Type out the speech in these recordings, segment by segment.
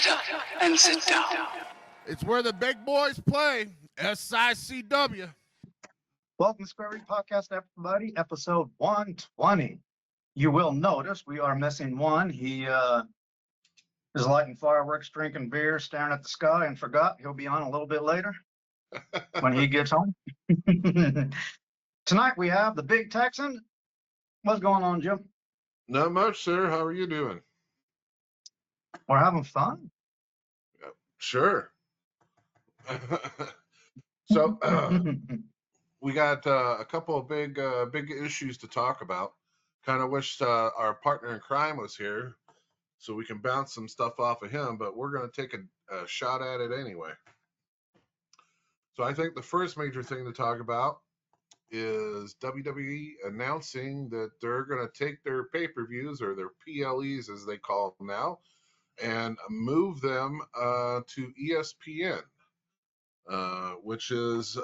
Shut up and sit down. It's where the big boys play. SICW. Welcome to Square Read Podcast, everybody. Episode 120. You will notice we are missing one. He is lighting fireworks, drinking beer, staring at the sky, and forgot he'll be on a little bit later when he gets home. Tonight we have the Big Texan. What's going on, Jim? Not much, sir. How are you doing? We're having fun. Sure. So we got a couple of big issues to talk about. Kind of wish our partner in crime was here so we can bounce some stuff off of him, but we're going to take a shot at it anyway. So I think the first major thing to talk about is WWE announcing that they're going to take their pay-per-views, or their PLEs as they call them now, and move them to ESPN, which is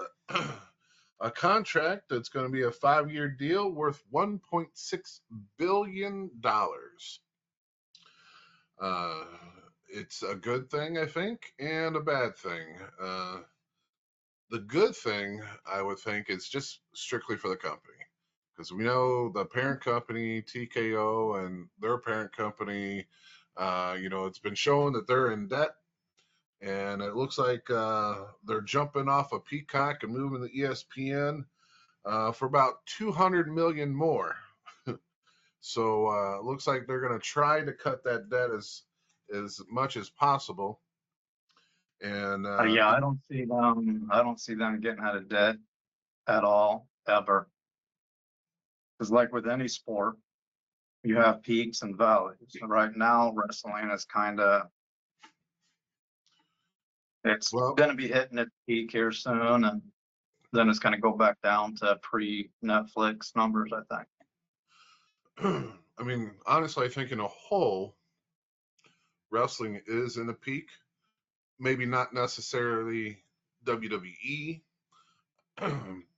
a contract that's going to be a 5-year deal worth $1.6 billion. It's a good thing, I think, and a bad thing. The good thing, I would think, is just strictly for the company, because we know the parent company, TKO, and their parent company, it's been shown that they're in debt, and it looks like they're jumping off of Peacock and moving to ESPN for about $200 million more. So it looks like they're going to try to cut that debt as much as possible. And I don't see them getting out of debt at all, ever. Because like with any sport, you have peaks and valleys. Right now, wrestling is it's going to be hitting its peak here soon, and then it's going to go back down to pre-Netflix numbers, I think. I mean, honestly, I think in a whole, wrestling is in a peak. Maybe not necessarily WWE,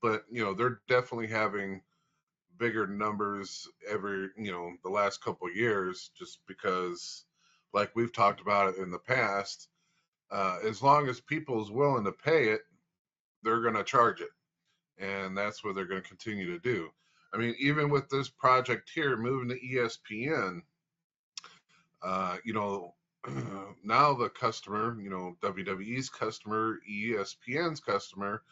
but they're definitely having bigger numbers the last couple of years, just because, like we've talked about it in the past, as long as people is willing to pay it, they're going to charge it, and that's what they're going to continue to do. I mean, even with this project here, moving to ESPN, now the customer, WWE's customer, ESPN's customer,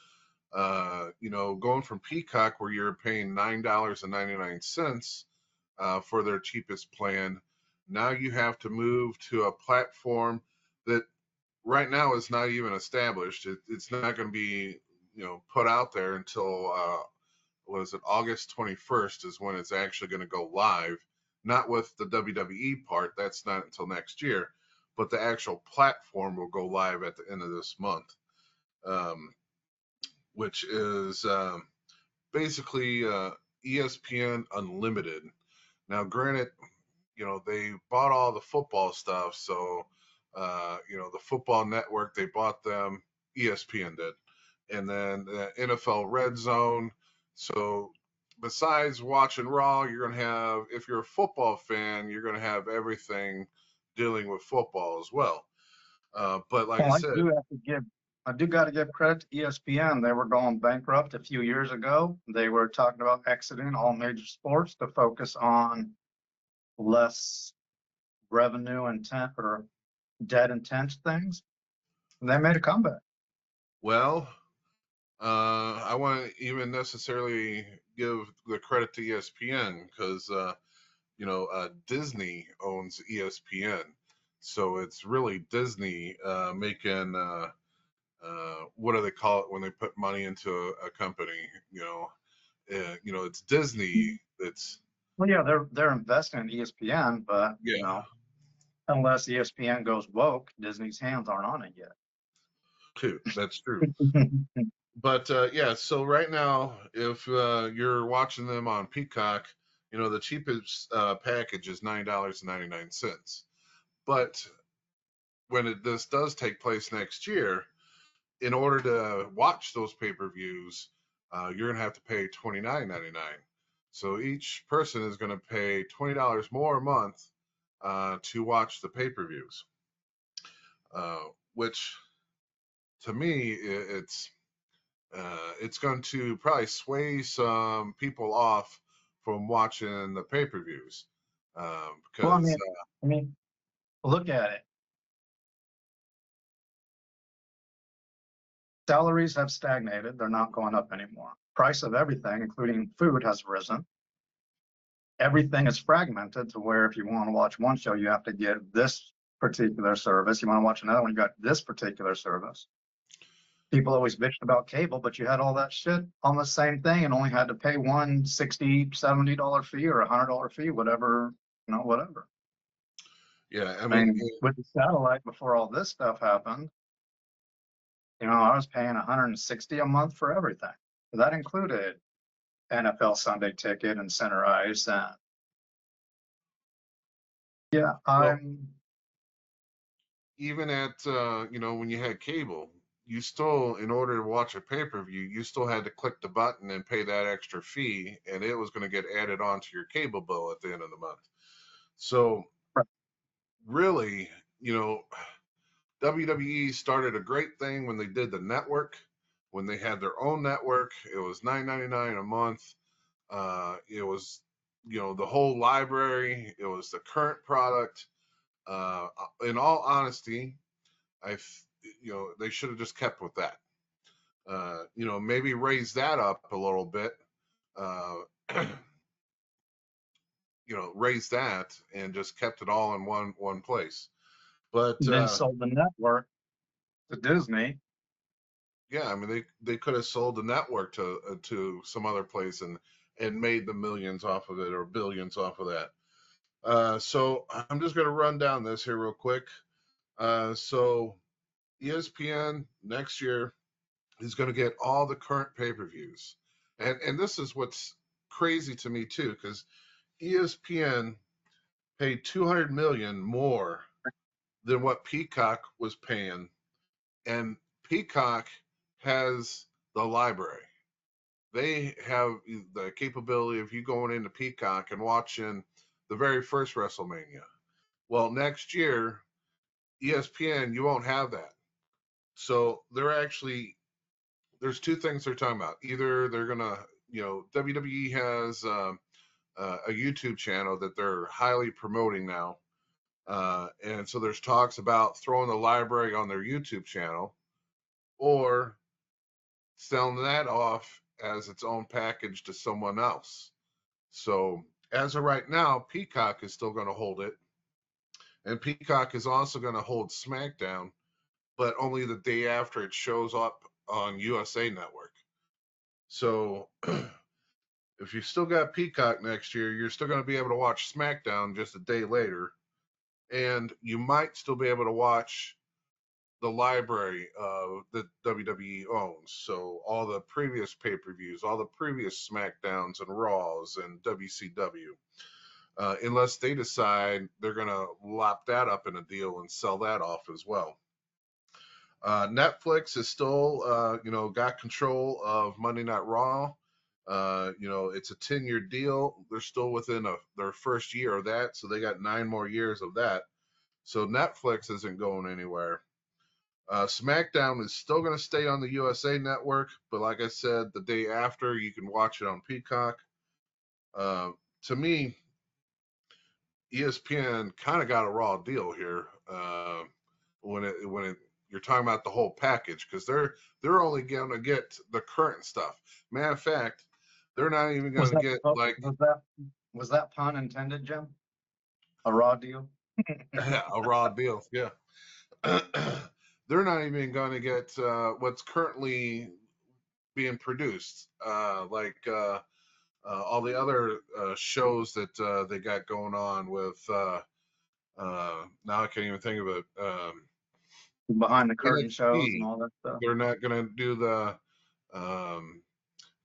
going from Peacock, where you're paying $9.99 for their cheapest plan, now you have to move to a platform that right now is not even established. It's not going to be, put out there until, August 21st is when it's actually going to go live. Not with the WWE part, that's not until next year, but the actual platform will go live at the end of this month, which is basically ESPN Unlimited. Now, granted, they bought all the football stuff, so the football network, they bought them, ESPN did, and then the NFL Red Zone. So besides watching Raw, you're going to have, if you're a football fan, you're going to have everything dealing with football as well. But like I said, I do got to give credit to ESPN. They were going bankrupt a few years ago. They were talking about exiting all major sports to focus on less revenue intent or debt intense things. And they made a comeback. Well, I wouldn't even necessarily give the credit to ESPN, because Disney owns ESPN, so it's really Disney making what do they call it when they put money into a company? It's Disney that's. Well, yeah, they're investing in ESPN, but unless ESPN goes woke, Disney's hands aren't on it yet. That's true. But so right now, if you're watching them on Peacock, the cheapest package is $9.99. But when this does take place next year, in order to watch those pay-per-views, you're going to have to pay $29.99. So each person is going to pay $20 more a month to watch the pay-per-views. which to me it's going to probably sway some people off from watching the pay-per-views Well, because I mean, look at it. Salaries have stagnated. They're not going up anymore. Price of everything, including food, has risen. Everything is fragmented to where if you want to watch one show, you have to get this particular service. You want to watch another one, you got this particular service. People always bitched about cable, but you had all that shit on the same thing and only had to pay one $60, $70 fee or $100 fee, whatever, whatever. yeah, I I mean, mean, with the satellite before all this stuff happened, I was paying $160 a month for everything. That included NFL Sunday Ticket and Center Ice, and yeah, well, even at when you had cable, you still, in order to watch a pay-per-view, you still had to click the button and pay that extra fee, and it was going to get added onto your cable bill at the end of the month. So really, WWE started a great thing when they did the network. When they had their own network, it was $9.99 a month. It was the whole library. It was the current product. In all honesty, they should have just kept with that. Maybe raise that up a little bit. Raise that and just kept it all in one place. But then sold the network to Disney. yeah, I mean they could have sold the network to some other place and made the millions off of it or billions off of that. So I'm just going to run down this here real quick. So ESPN next year is going to get all the current pay-per-views, and this is what's crazy to me too, because ESPN paid $200 million more than what Peacock was paying, and Peacock has the library. They have the capability of you going into Peacock and watching the very first WrestleMania. Well, next year, ESPN, you won't have that. So there's two things they're talking about. Either they're gonna, WWE has a YouTube channel that they're highly promoting now, and so there's talks about throwing the library on their YouTube channel, or selling that off as its own package to someone else. So as of right now, Peacock is still going to hold it, and Peacock is also going to hold SmackDown, but only the day after it shows up on USA Network. So if you still got Peacock next year, you're still going to be able to watch SmackDown just a day later, and you might still be able to watch the library that WWE owns. So all the previous pay-per-views, all the previous SmackDowns and Raws and WCW, unless they decide they're going to lop that up in a deal and sell that off as well. Netflix is still, got control of Monday Night Raw. It's a 10-year deal. They're still within their first year of that, so they got 9 more years of that. So Netflix isn't going anywhere. SmackDown is still going to stay on the USA Network, but like I said, the day after you can watch it on Peacock. To me, ESPN kind of got a raw deal here when you're talking about the whole package, because they're only going to get the current stuff. Matter of fact, they're not even going to get Was that pun intended, Jim? A raw deal? a raw deal, yeah. They're not even going to get what's currently being produced, like all the other shows that they got going on with. Now I can't even think of it. Behind the curtain NXT, shows and all that stuff. they're not going to do the.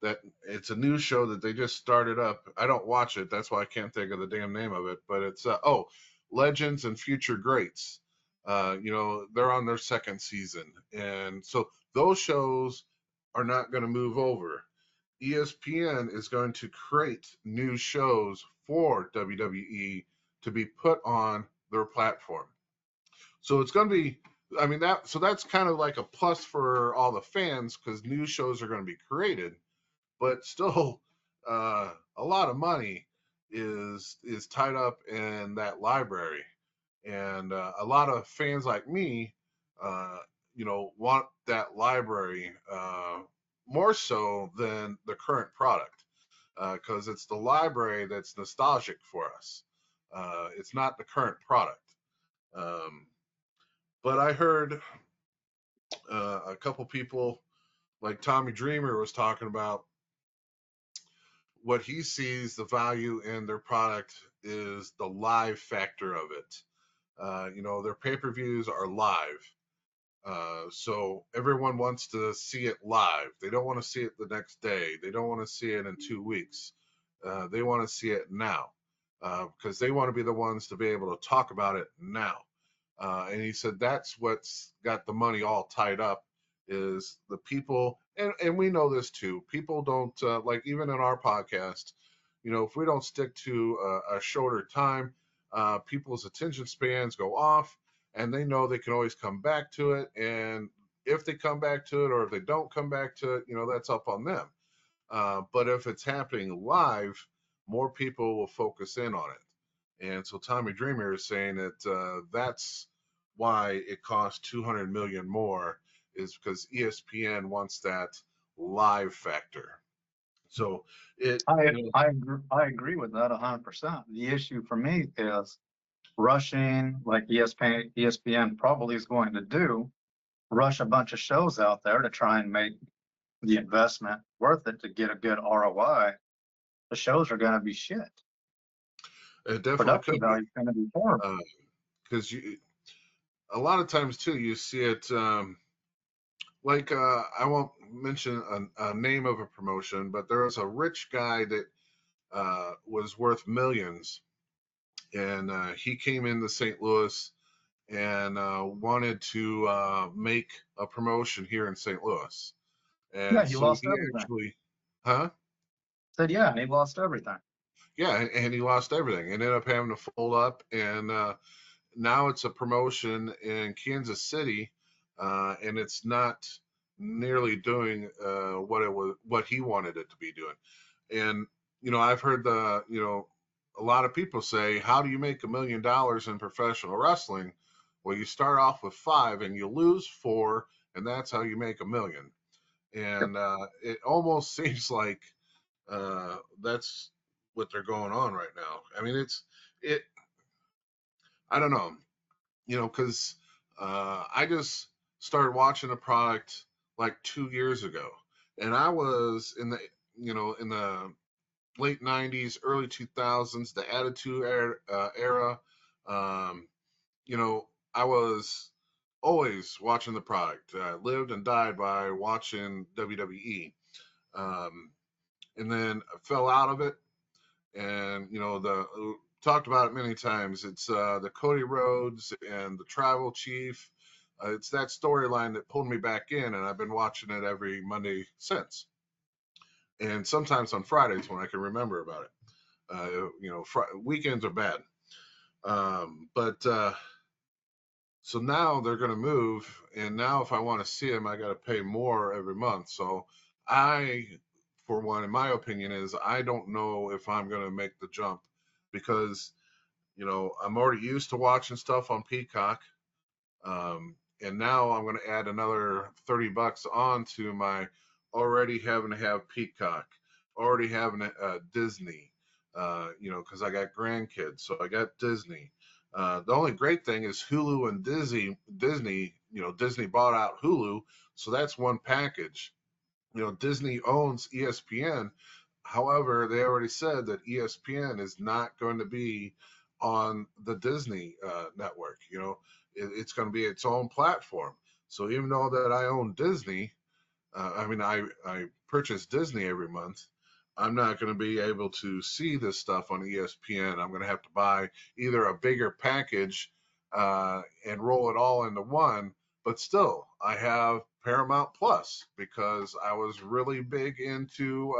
That it's a new show that they just started up. I don't watch it, that's why I can't think of the damn name of it. But it's Legends and Future Greats. They're on their second season, and so those shows are not going to move over. ESPN is going to create new shows for WWE to be put on their platform. So it's going to be I mean, that's kind of like a plus for all the fans because new shows are going to be created, but still, a lot of money is tied up in that library, and a lot of fans like me, uh, want that library more so than the current product because it's the library that's nostalgic for us. It's not the current product. Um, but I heard a couple people like Tommy Dreamer was talking about what he sees the value in their product is the live factor of it. Their pay-per-views are live. So everyone wants to see it live. They don't want to see it the next day. They don't want to see it in 2 weeks. They want to see it now because they want to be the ones to be able to talk about it now. And he said that's what's got the money all tied up is the people, and we know this too. People don't like even in our podcast. If we don't stick to a shorter time, people's attention spans go off and they know they can always come back to it. And if they come back to it or if they don't come back to it, that's up on them. But if it's happening live, more people will focus in on it. And so Tommy Dreamer is saying that that's why it costs 200 million more is because ESPN wants that live factor. So I agree with that 100%. The issue for me is rushing, like ESPN probably is going to do, rush a bunch of shows out there to try and make the investment worth it to get a good ROI. The shows are going to be shit. it definitely Production could be value is going to be horrible. because a lot of times too you see it like I won't mention a name of a promotion, but there was a rich guy that was worth millions, and he came into St. Louis and wanted to make a promotion here in St. Louis, Yeah, and he so lost he everything. actually, huh? Said, yeah, and he lost everything. Yeah, and he lost everything and ended up having to fold up, and now it's a promotion in Kansas City, and it's not nearly doing what he wanted it to be doing. And I've heard a lot of people say, "How do you make $1 million in professional wrestling?" Well, you start off with 5 and you lose 4, and that's how you make $1 million. And it almost seems like that's what they're going on right now. I mean, it. I don't know. Because I just started watching a product like 2 years ago, and I was in the late '90s, early 2000s, the Attitude era. Um, I was always watching the product. I lived and died by watching WWE, um, and then I fell out of it, and the talked about it many times. It's the Cody Rhodes and the Tribal Chief. It's that storyline that pulled me back in, and I've been watching it every Monday since. And sometimes on Fridays when I can remember about it. Weekends are bad. But so now they're going to move, and now if I want to see them, I got to pay more every month. So I, for one, in my opinion, is I don't know if I'm going to make the jump because I'm already used to watching stuff on Peacock, and now I'm going to add another $30 on to my already having to have Peacock, already having a Disney, because I got grandkids, so I got Disney. The only great thing is Hulu and Disney. Disney bought out Hulu, so that's one package. Disney owns ESPN. However, they already said that ESPN is not going to be on the Disney network. It's going to be its own platform. So even though that I own Disney, I purchase Disney every month. I'm not going to be able to see this stuff on ESPN. I'm going to have to buy either a bigger package and roll it all into one. But still, I have Paramount Plus because I was really big into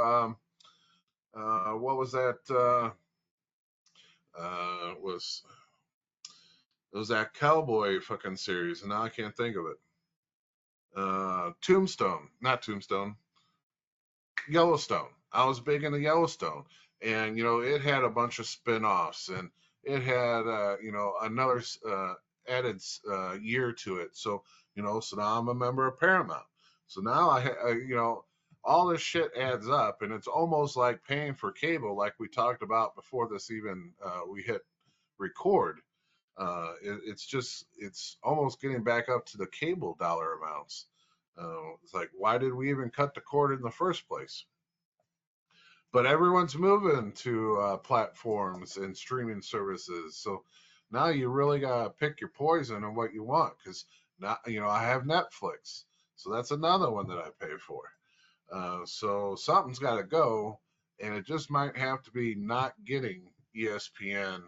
what was that? Was It was that cowboy fucking series, and now I can't think of it. Tombstone, not Tombstone, Yellowstone. I was big into Yellowstone, and it had a bunch of spin-offs, and it had another added year to it. So so now I'm a member of Paramount. So now all this shit adds up, and it's almost like paying for cable, like we talked about before this even we hit record. It's almost getting back up to the cable dollar amounts. It's like, why did we even cut the cord in the first place? But everyone's moving to platforms and streaming services. So now you really got to pick your poison and what you want. Because now, I have Netflix. So that's another one that I pay for. So something's got to go. And it just might have to be not getting ESPN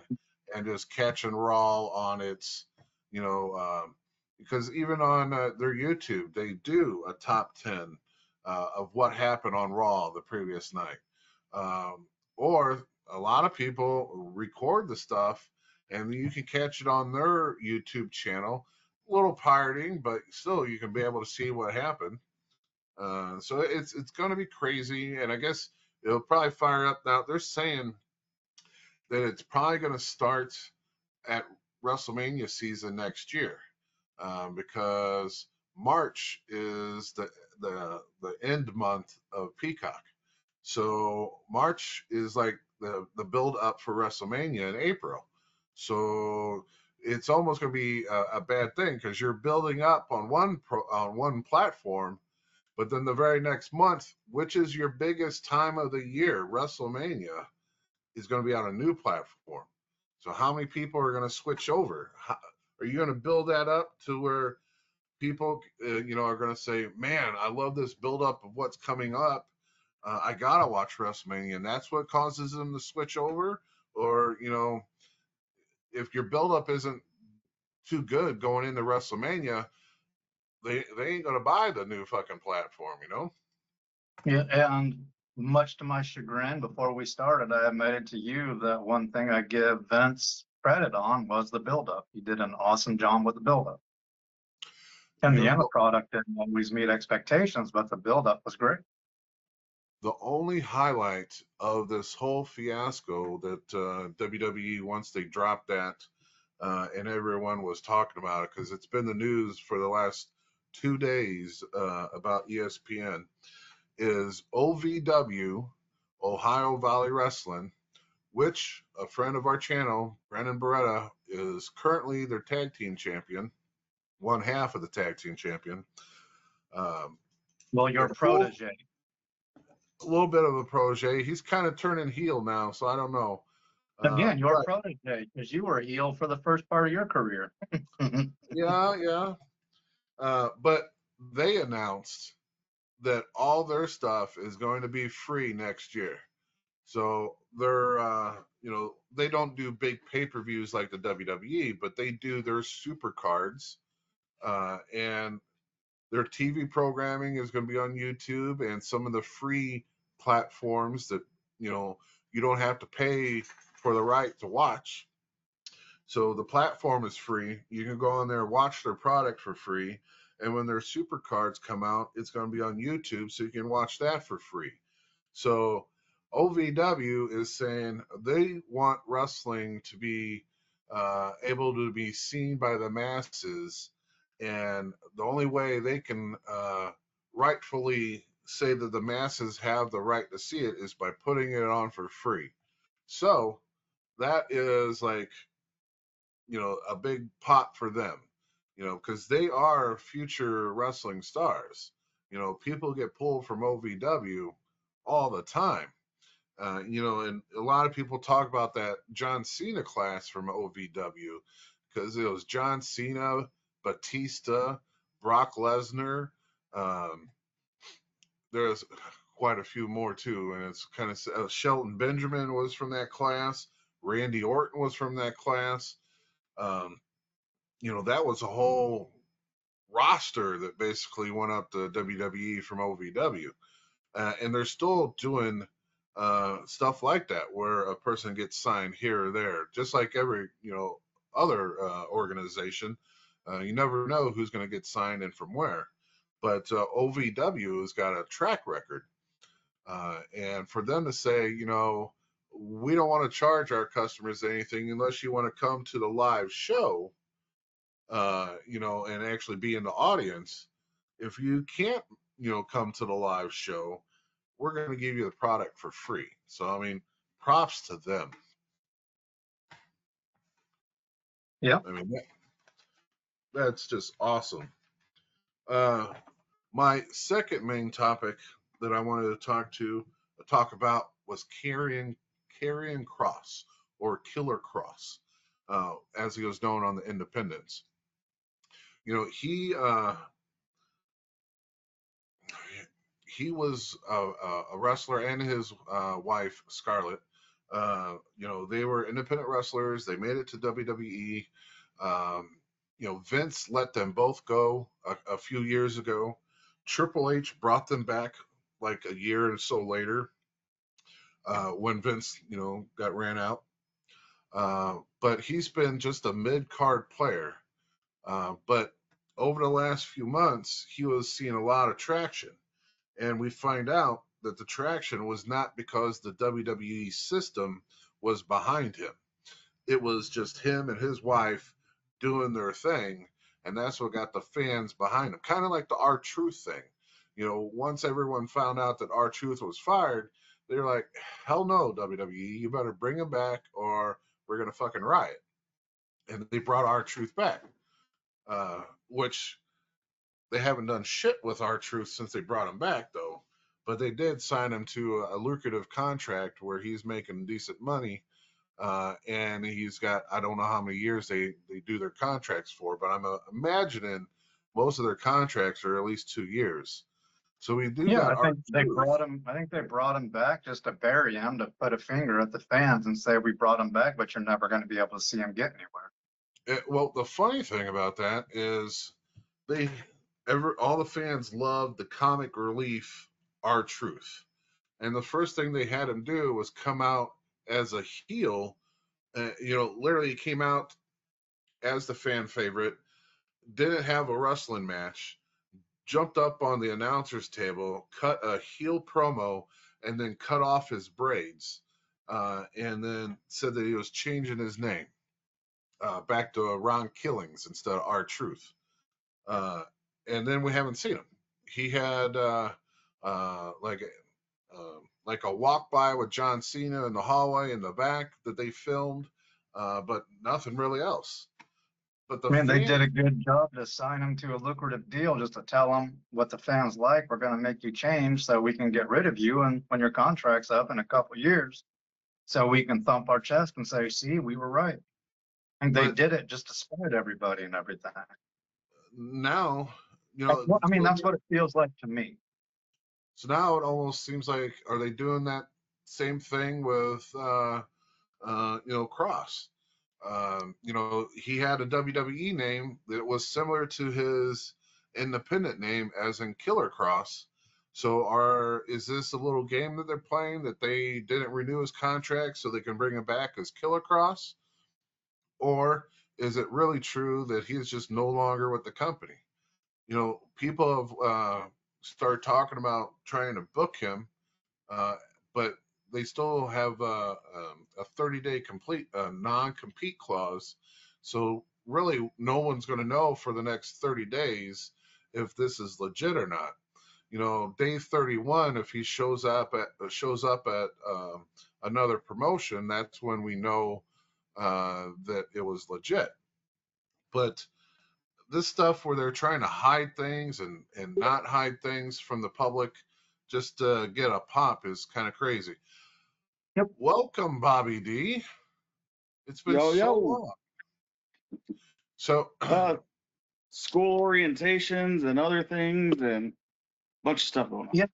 and just catching Raw on its, because even on their YouTube, they do a top 10 of what happened on Raw the previous night. Or a lot of people record the stuff and you can catch it on their YouTube channel. A little pirating, but still you can be able to see what happened. So it's going to be crazy, and I guess it'll probably fire up. Now they're saying that it's probably going to start at WrestleMania season next year, because March is the end month of Peacock. So March is like the build up for WrestleMania in April. So it's almost going to be a bad thing because you're building up on one platform, but then the very next month, which is your biggest time of the year, WrestleMania, is going to be on a new platform. So how many people are going to switch over? Are you going to build that up to where people, are going to say, "Man, I love this build up of what's coming up. I gotta watch WrestleMania," and that's what causes them to switch over? Or if your build up isn't too good going into WrestleMania, they ain't gonna buy the new fucking platform, Yeah, and much to my chagrin, before we started, I admitted to you that one thing I give Vince credit on was the buildup. He did an awesome job with the buildup. And the end product didn't always meet expectations, but the buildup was great. The only highlight of this whole fiasco that WWE, once they dropped that, and everyone was talking about it because it's been the news for the last 2 days about ESPN, is OVW, Ohio Valley Wrestling, which a friend of our channel, Brandon Beretta, is currently their tag team champion, one half of the tag team champion. Well, your protege. A little bit of a protege. He's kind of turning heel now, so I don't know. Again, your protege, because you were a heel for the first part of your career. Yeah. But they announced that all their stuff is going to be free next year. So they're, they don't do big pay-per-views like the WWE, but they do their super cards, and their TV programming is going to be on YouTube and some of the free platforms that, you don't have to pay for the right to watch. So the platform is free. You can go on there and watch their product for free. And when their super cards come out, it's going to be on YouTube, so you can watch that for free. So OVW is saying they want wrestling to be able to be seen by the masses. And the only way they can rightfully say that the masses have the right to see it is by putting it on for free. So that is like, a big pop for them, because they are future wrestling stars. People get pulled from OVW all the time. And a lot of people talk about that John Cena class from OVW because it was John Cena, Batista, Brock Lesnar. There's quite a few more too, and it's kind of Shelton Benjamin was from that class. Randy Orton was from that class. That was a whole roster that basically went up to WWE from OVW. And they're still doing stuff like that where a person gets signed here or there, just like every, other organization. You never know who's going to get signed and from where. But OVW has got a track record. And for them to say, you know, we don't want to charge our customers anything unless you want to come to the live show, you know, and actually be in the audience. If you can't, you know, come to the live show, we're going to give you the product for free. So, I mean, props to them. Yeah. I mean, that's just awesome. My second main topic that I wanted to talk about was carrying Cross, or Killer Cross, as he was known on the independents. You know, he was a wrestler, and his wife Scarlett. You know, they were independent wrestlers. They made it to WWE. You know, Vince let them both go a few years ago. Triple H brought them back like a year or so later, when Vince, you know, got ran out. But he's been just a mid-card player. But over the last few months, he was seeing a lot of traction. And we find out that the traction was not because the WWE system was behind him. It was just him and his wife doing their thing. And that's what got the fans behind him. Kind of like the R-Truth thing. You know, once everyone found out that R-Truth was fired, they were like, hell no, WWE, you better bring him back or we're going to fucking riot. And they brought R-Truth back, which they haven't done shit with R-Truth since they brought him back, though. But they did sign him to a lucrative contract where he's making decent money. And he's got, I don't know how many years they do their contracts for, but I'm imagining most of their contracts are at least 2 years. So we do Yeah, got I think they R-Truth. brought him. I think they brought him back just to bury him, to put a finger at the fans and say, "We brought him back, but you're never going to be able to see him get anywhere." Well, the funny thing about that is all the fans loved the comic relief R-Truth. And the first thing they had him do was come out as a heel. You know, literally came out as the fan favorite, didn't have a wrestling match, jumped up on the announcer's table, cut a heel promo, and then cut off his braids, and then said that he was changing his name back to Ron Killings instead of R-Truth. And then we haven't seen him. He had like a walk by with John Cena in the hallway in the back that they filmed, but nothing really else. But the I mean, they fans, did a good job to sign him to a lucrative deal, just to tell them what the fans like. We're going to make you change so we can get rid of you, and when your contract's up in a couple years, so we can thump our chest and say, "See, we were right." And they But- did it just to spite everybody and everything. now, you know, I mean, that's what it feels like to me. so now it almost seems like, are they doing that same thing with you know, Cross? You know, he had a WWE name that was similar to his independent name, as in Killer Cross. So is this a little game that they're playing, that they didn't renew his contract so they can bring him back as Killer Cross? Or is it really true that he's just no longer with the company? You know, people have started talking about trying to book him, but they still have a 30-day complete non-compete clause. So really, no one's going to know for the next 30 days if this is legit or not. You know, day 31, if he shows up at another promotion, that's when we know that it was legit. But this stuff where they're trying to hide things and not hide things from the public just to get a pop is kind of crazy. Yep. Welcome, Bobby D. It's been Yo, so yo. long. So School orientations and other things and a bunch of stuff going on. Yeah.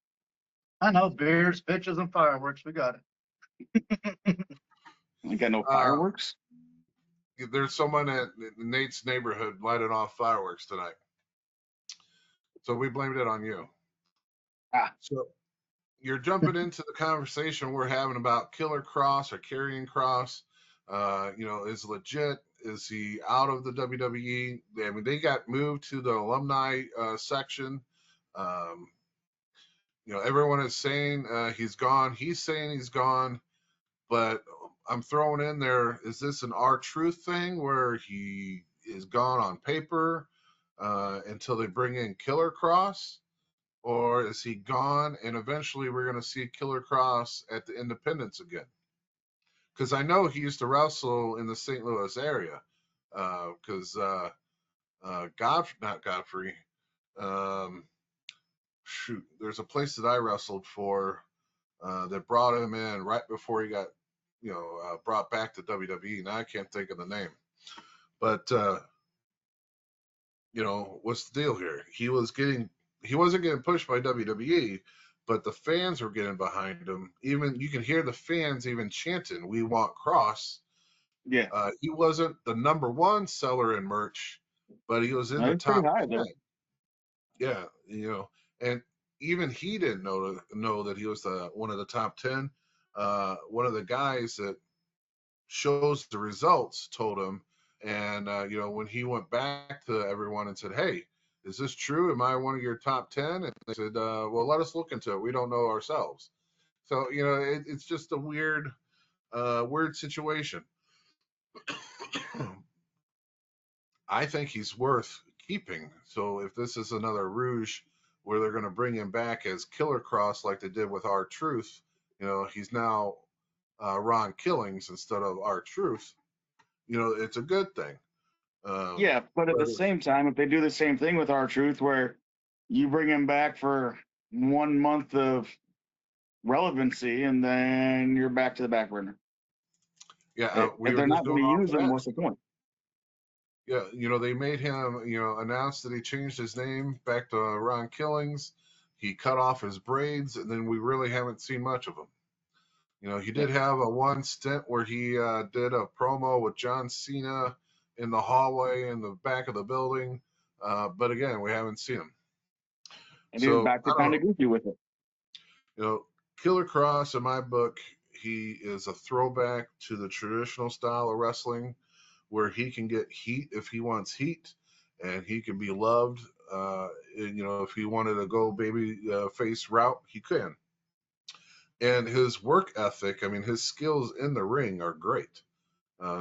I know, beers, bitches, and fireworks. We got it. I got no fireworks. there's someone at Nate's neighborhood lighting off fireworks tonight. So we blamed it on you. So you're jumping into the conversation we're having about Killer Cross or Carrying Cross. You know, is legit. Is he out of the WWE? I mean, they got moved to the alumni section. Um, everyone is saying he's gone. He's saying he's gone, but I'm throwing in there, is this an R-Truth thing where he is gone on paper until they bring in Killer Cross? Or is he gone and eventually we're going to see Killer Cross at the Independence again? Because I know he used to wrestle in the St. Louis area. Because not Godfrey. There's a place that I wrestled for that brought him in right before he got, brought back to WWE. Now I can't think of the name, but what's the deal here? He wasn't getting pushed by WWE, but the fans were getting behind him. Even you can hear the fans even chanting, "We want Cross." Yeah. He wasn't the number one seller in merch, but he was in the It's pretty top high 10. there. Yeah, and even he didn't know that he was one of the top 10. One of the guys that shows the results told him, and when he went back to everyone and said, "Hey, is this true? Am I one of your top 10?" And they said, "Well, let us look into it. We don't know ourselves." So it's just a weird situation. I think he's worth keeping. So if this is another Rouge where they're going to bring him back as Killer Cross like they did with R-Truth, he's now Ron Killings instead of R-Truth, it's a good thing. Yeah, but at the same time, if they do the same thing with R-Truth, where you bring him back for 1 month of relevancy and then you're back to the back burner. Yeah, we If were they're just not going going to off use that. him, what's the point? Yeah, they made him, announce that he changed his name back to Ron Killings. He cut off his braids, and then we really haven't seen much of him. He did have a one stint where he did a promo with John Cena in the hallway in the back of the building. But again, we haven't seen him. And he was back to kind of goofy with it. Killer Cross, in my book, he is a throwback to the traditional style of wrestling where he can get heat if he wants heat, and he can be loved. If he wanted to go baby face route, he can. And his work ethic, I mean, his skills in the ring are great.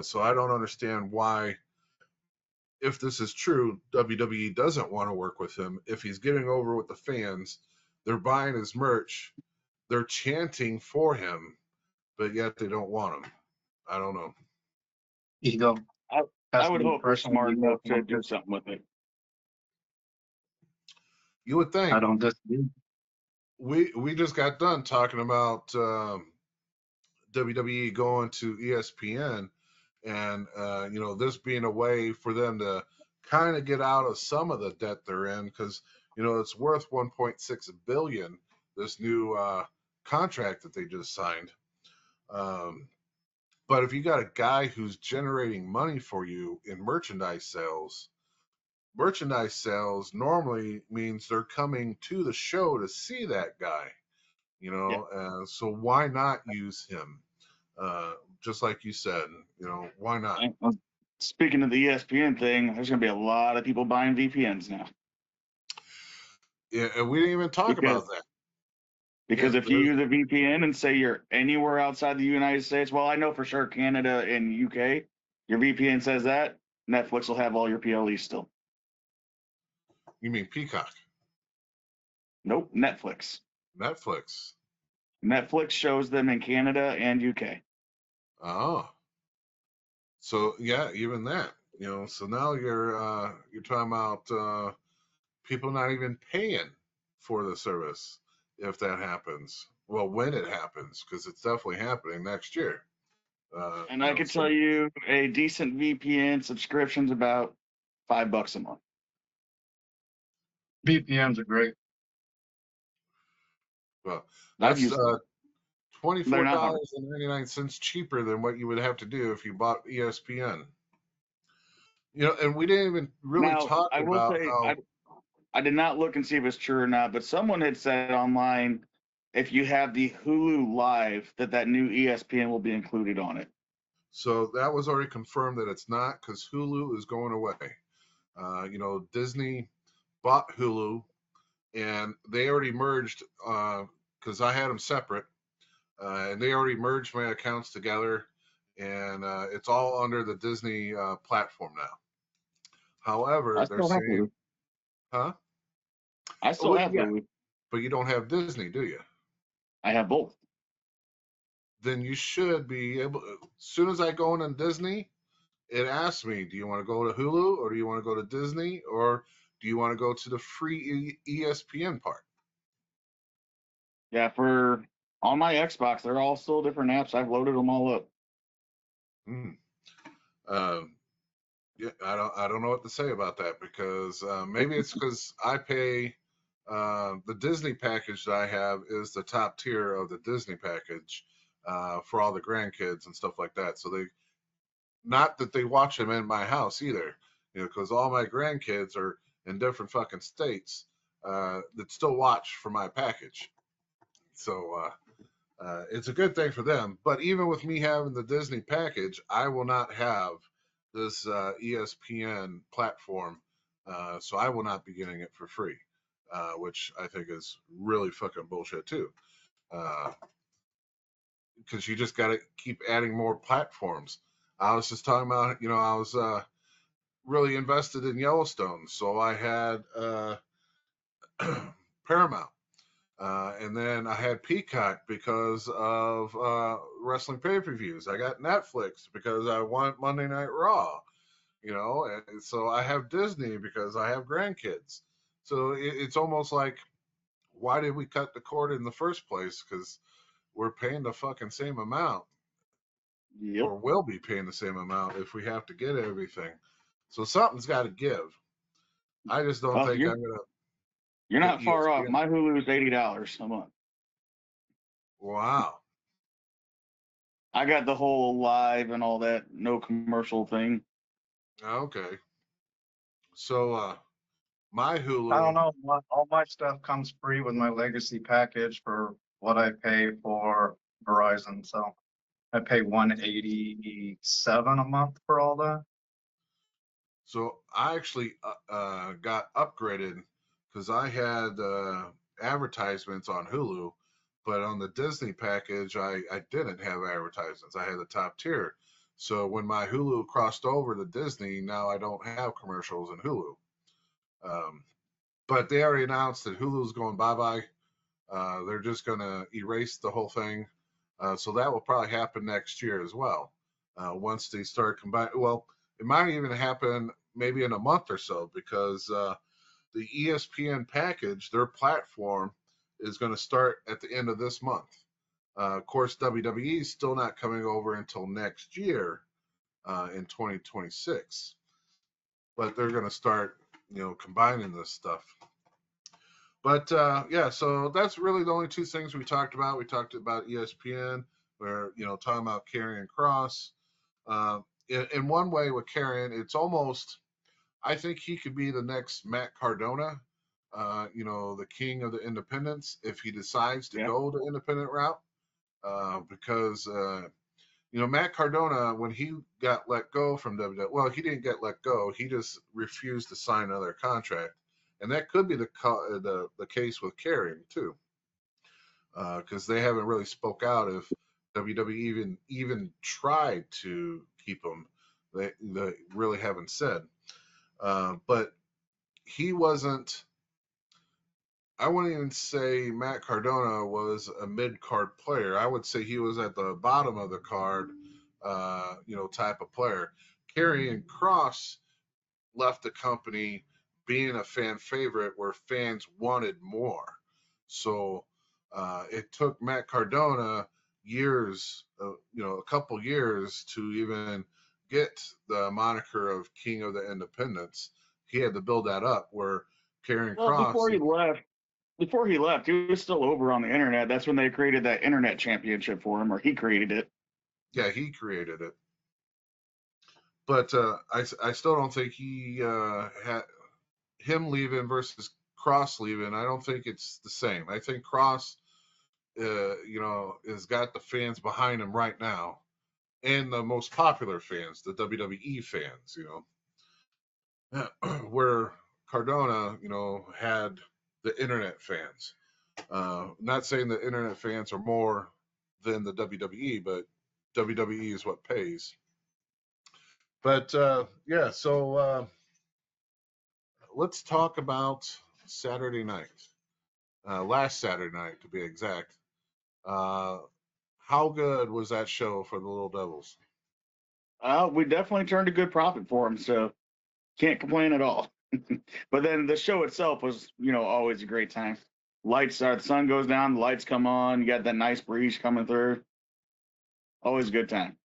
So I don't understand why, if this is true, WWE doesn't want to work with him. If he's getting over with the fans, they're buying his merch, they're chanting for him, but yet they don't want him. I don't know. Ego. I would hope they're smart enough to do something with it. You would think. I don't disagree. We just got done talking about WWE going to ESPN, and this being a way for them to kind of get out of some of the debt they're in, because it's worth 1.6 billion, this new contract that they just signed. But if you got a guy who's generating money for you in merchandise sales normally means they're coming to the show to see that guy. So why not use him? Just like you said, why not? Speaking of the ESPN thing, there's going to be a lot of people buying VPNs now. Yeah, and we didn't even talk about that. Because if you use a VPN and say you're anywhere outside the United States, well, I know for sure Canada and UK, your VPN says that, Netflix will have all your PLEs still. You mean Peacock? Nope, Netflix. Netflix shows them in Canada and UK. Oh. So yeah, even that, so now you're talking about people not even paying for the service if that happens. Well, when it happens, because it's definitely happening next year. And I can tell you a decent VPN subscription's about $5 a month. VPNs are great. Well, that's $24.99 cheaper than what you would have to do if you bought ESPN. And we didn't even really talk about how. I did not look and see if it's true or not, but someone had said online, if you have the Hulu Live, that new ESPN will be included on it. So that was already confirmed that it's not, because Hulu is going away. Disney bought Hulu, and they already merged, because I had them separate, and they already merged my accounts together, and it's all under the Disney platform now. I However, they're still have saying, Hulu. huh? I still Well, have yeah, Hulu. but you don't have Disney, do you? I have both. Then you should be able. As soon as I go in on Disney, it asks me, do you want to go to Hulu, or do you want to go to Disney, or do you want to go to the free ESPN part? Yeah, for on my Xbox, they're all still different apps. I've loaded them all up. Hmm. Yeah, I don't know what to say about that, because maybe it's because I pay the Disney package that I have is the top tier of the Disney package for all the grandkids and stuff like that. So they, not that they watch them in my house either, because all my grandkids are in different fucking states that still watch for my package. So it's a good thing for them. But even with me having the Disney package, I will not have this ESPN platform. So I will not be getting it for free, which I think is really fucking bullshit too. Because you just got to keep adding more platforms. I was just talking about, I was really invested in Yellowstone. So I had Paramount. And then I had Peacock because of wrestling pay-per-views. I got Netflix because I want Monday Night Raw, and so I have Disney because I have grandkids. So it's almost like, why did we cut the cord in the first place? Because we're paying the fucking same amount, Yep. or will be paying the same amount if we have to get everything. So something's got to give. I just don't Well, think I'm gonna you're put not far off. ESPN. My Hulu is $80 a month. Wow. I got the whole live and all that, no commercial thing. Okay. So my I Hulu. don't know, all my stuff comes free with my legacy package for what I pay for Verizon. So I pay $187 a month for all that. So I actually got upgraded because I had advertisements on Hulu, but on the Disney package, I didn't have advertisements. I had the top tier. So when my Hulu crossed over to Disney, now I don't have commercials in Hulu. But they already announced that Hulu's going bye-bye. They're just going to erase the whole thing. So that will probably happen next year as well. Once they start combining, well, it might even happen maybe in a month or so, because the ESPN package, their platform, is going to start at the end of this month. Of course, WWE is still not coming over until next year in 2026, but they're going to start, combining this stuff. But yeah, so that's really the only two things we talked about. We talked about ESPN, where talking about Karrion Kross. In one way with Karrion, it's almost, I think he could be the next Matt Cardona, the king of the independents, if he decides to go the independent route. Because Matt Cardona, when he got let go from WWE, well, he didn't get let go. He just refused to sign another contract. And that could be the case with Karrion too, because they haven't really spoke out if WWE even tried to keep him. They really haven't said. But he wasn't. I wouldn't even say Matt Cardona was a mid-card player. I would say he was at the bottom of the card, type of player. Karrion Kross left the company being a fan favorite where fans wanted more. So it took Matt Cardona years, a couple years to even get the moniker of King of the Independents. He had to build that up, where Karrion Well, Kross. before he left, he was still over on the internet. That's when they created that internet championship for him, or he created it. Yeah, he created it. But I still don't think he had him leaving versus Kross leaving. I don't think it's the same. I think Kross, has got the fans behind him right now, and the most popular fans, the WWE fans, where Cardona, had the internet fans. Not saying the internet fans are more than the WWE, but WWE is what pays. But yeah, so let's talk about Saturday night. Last Saturday night, to be exact. How good was that show for the Little Devils? We definitely turned a good profit for them, so can't complain at all. But then the show itself was, always a great time. Lights, the sun goes down, the lights come on, you got that nice breeze coming through. Always a good time.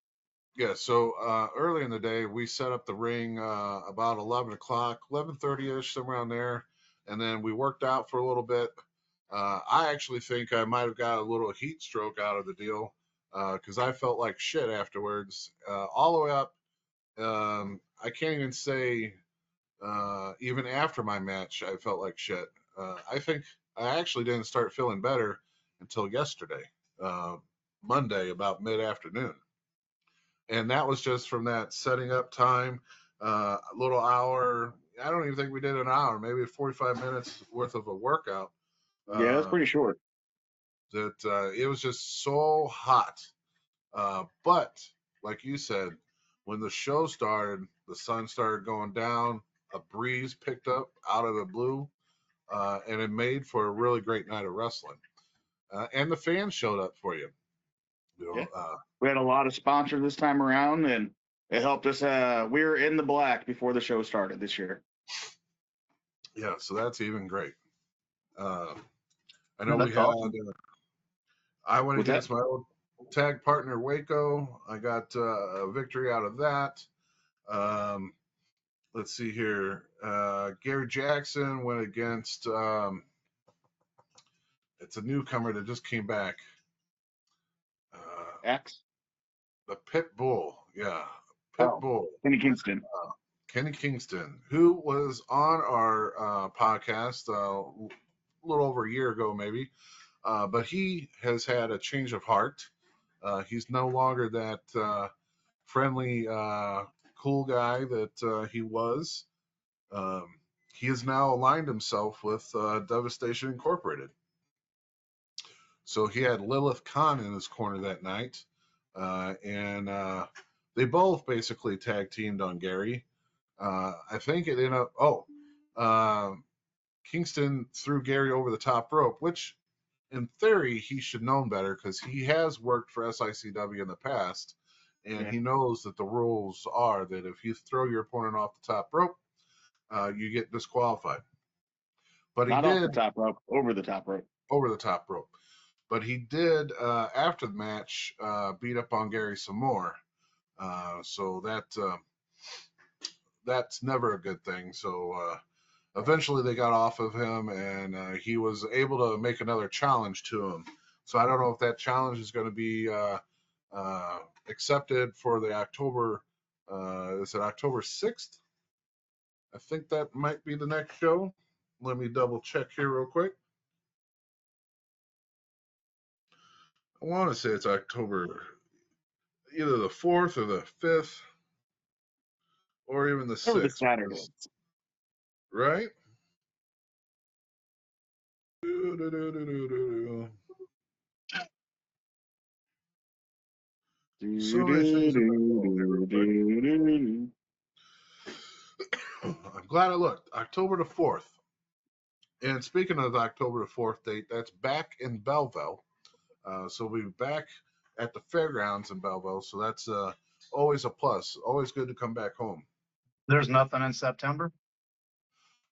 Yeah, so early in the day, we set up the ring about 11 o'clock, 11:30-ish, somewhere around there. And then we worked out for a little bit. I actually think I might have got a little heat stroke out of the deal because I felt like shit afterwards. All the way up, I can't even say even after my match, I felt like shit. I think I actually didn't start feeling better until yesterday, Monday, about mid-afternoon. And that was just from that setting up time, a little hour. I don't even think we did an hour, maybe 45 minutes worth of a workout. Yeah, that's pretty short. That it was just so hot. But like you said, when the show started, the sun started going down, a breeze picked up out of the blue, and it made for a really great night of wrestling. And the fans showed up for you. Yeah. We had a lot of sponsors this time around, and it helped us. We were in the black before the show started this year. Yeah, so that's even great. I know Yeah, we that's had. awesome. I went What's against that? my old tag partner Waco. I got a victory out of that. Let's see here. Gary Jackson went against. It's a newcomer that just came back. X? The Pit Bull, yeah, Pit Oh, Bull. Kenny Kingston. Kenny Kingston, who was on our podcast a little over a year ago, maybe. But he has had a change of heart. He's no longer that friendly, cool guy that he was. Um, he has now aligned himself with Devastation Incorporated. So he had Lilith Khan in his corner that night, and they both basically tag teamed on Gary. I think it ended up. Kingston threw Gary over the top rope, which in theory he should known better because he has worked for SICW in the past, and Yeah. he knows that the rules are that if you throw your opponent off the top rope, you get disqualified. But he Not off the did top rope, over the top rope. over the top rope. But he did after the match beat up on Gary some more. So that's never a good thing. So eventually they got off of him, and he was able to make another challenge to him. So I don't know if that challenge is going to be accepted for the October. Is it October 6th? I think that might be the next show. Let me double check here real quick. I want to say it's October, either the 4th or the 5th, or even the Over the 6th, Saturday. right? So many things in my phone here real quick. I'm glad I looked. October the 4th. And speaking of the October the 4th date, that's back in Belleville. So we'll be back at the fairgrounds in Belleville. So that's always a plus. Always good to come back home. There's nothing in September.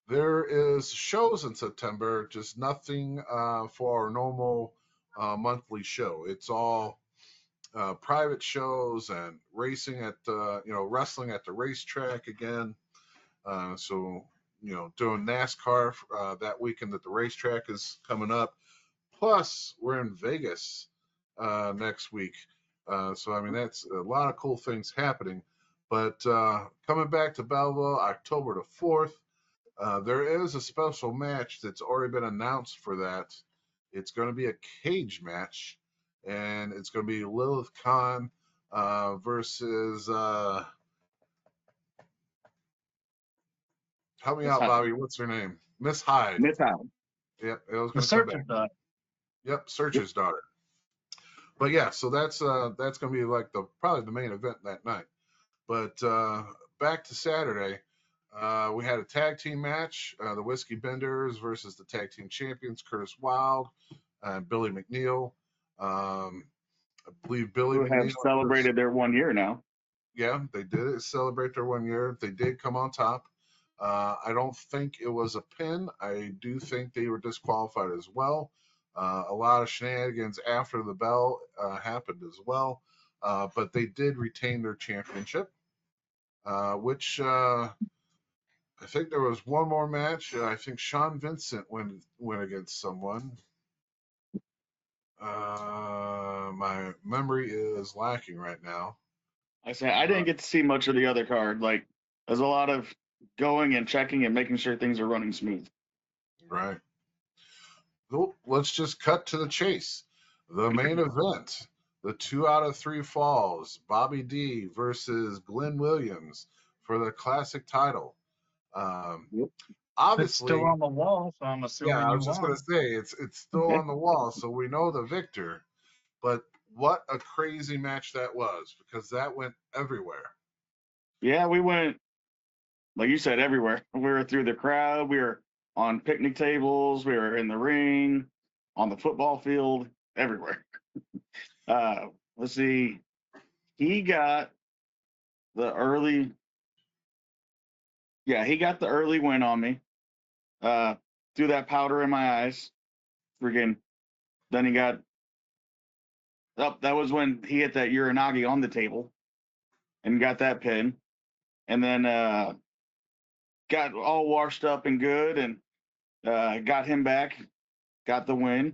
There is shows in September, just nothing for our normal monthly show. It's all private shows and racing at wrestling at the racetrack again. So doing NASCAR that weekend that the racetrack is coming up. Plus, we're in Vegas next week. So I mean that's a lot of cool things happening. But coming back to Belleville, October the 4th. There is a special match that's already been announced for that. It's going to be a cage match, and it's going to be Lilith Khan versus help me Miss out, Hyde. Bobby. What's her name? Miss Hyde. Miss Hyde. Yep, it was The going to come search back. is done. Yep, Search's daughter. But yeah, so that's going to be like probably the main event that night. But back to Saturday, we had a tag team match: the Whiskey Benders versus the tag team champions Curtis Wilde and Billy McNeil. I believe Billy Who have McNeil. celebrated their 1 year now. Yeah, they did celebrate their 1 year. They did come on top. I don't think it was a pin. I do think they were disqualified as well. A lot of shenanigans after the bell happened as well. But they did retain their championship, which I think there was one more match. I think Sean Vincent went against someone. My memory is lacking right now. I say I didn't get to see much of the other card. Like, there's a lot of going and checking and making sure things are running smooth. Right. Well, let's just cut to the chase. The main event, the 2 out of 3 falls, Bobby D versus Glenn Williams for the classic title. Yep. It's Obviously, still on the wall, so I'm assuming yeah, I you was just won. gonna say it's still on the wall, so we know the victor. But what a crazy match that was, because that went everywhere. Yeah, we went, like you said, everywhere. We were through the crowd. We were on picnic tables. We were in the ring, on the football field, everywhere. Let's see. He got the early. Yeah, he got the early win on me. Threw that powder in my eyes. Freaking. Then he got up. That was when he hit that Uranagi on the table and got that pin. And then got all washed up and good and got him back, got the win.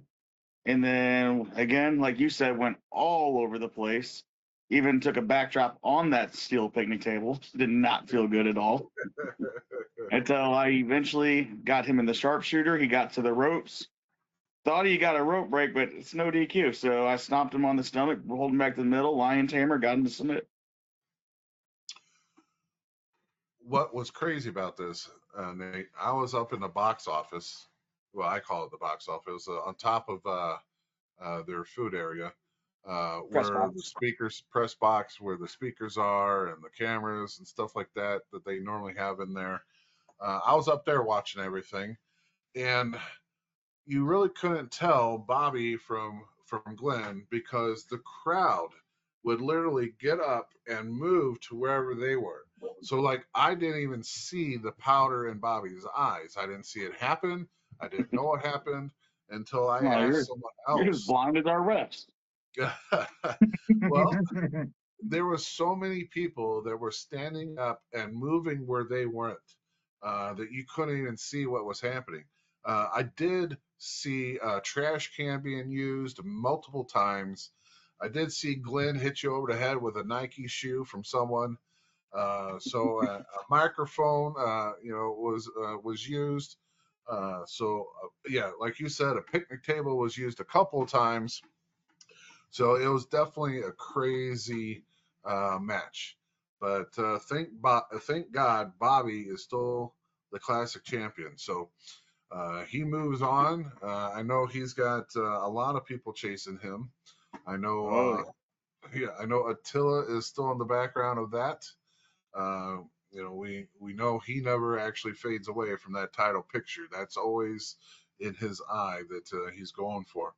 And then again, like you said, went all over the place. Even took a backdrop on that steel picnic table. Did not feel good at all. Until I eventually got him in the sharpshooter. He got to the ropes. Thought he got a rope break, but it's no DQ. So I stomped him on the stomach, rolled him back to the middle, lion tamer, got him to submit. What was crazy about this, Nate? I was up in the box office. Well, I call it the box office. On top of their food area, Press where box. the speakers, press box, where the speakers are and the cameras and stuff like that they normally have in there. I was up there watching everything, and you really couldn't tell Bobby from Glenn, because the crowd would literally get up and move to wherever they were. So like I didn't even see the powder in Bobby's eyes. I didn't see it happen. I didn't know it happened until I No, asked someone you're as else. blind as our refs. Well, there were so many people that were standing up and moving where they weren't, that you couldn't even see what was happening. I did see a trash can being used multiple times. I did see Glenn hit you over the head with a Nike shoe from someone. So a microphone, was used. Yeah, like you said, a picnic table was used a couple of times. So it was definitely a crazy match. But thank God Bobby is still the classic champion. So he moves on. I know he's got a lot of people chasing him. I know. I know Attila is still in the background of that. We know he never actually fades away from that title picture. That's always in his eye that he's going for.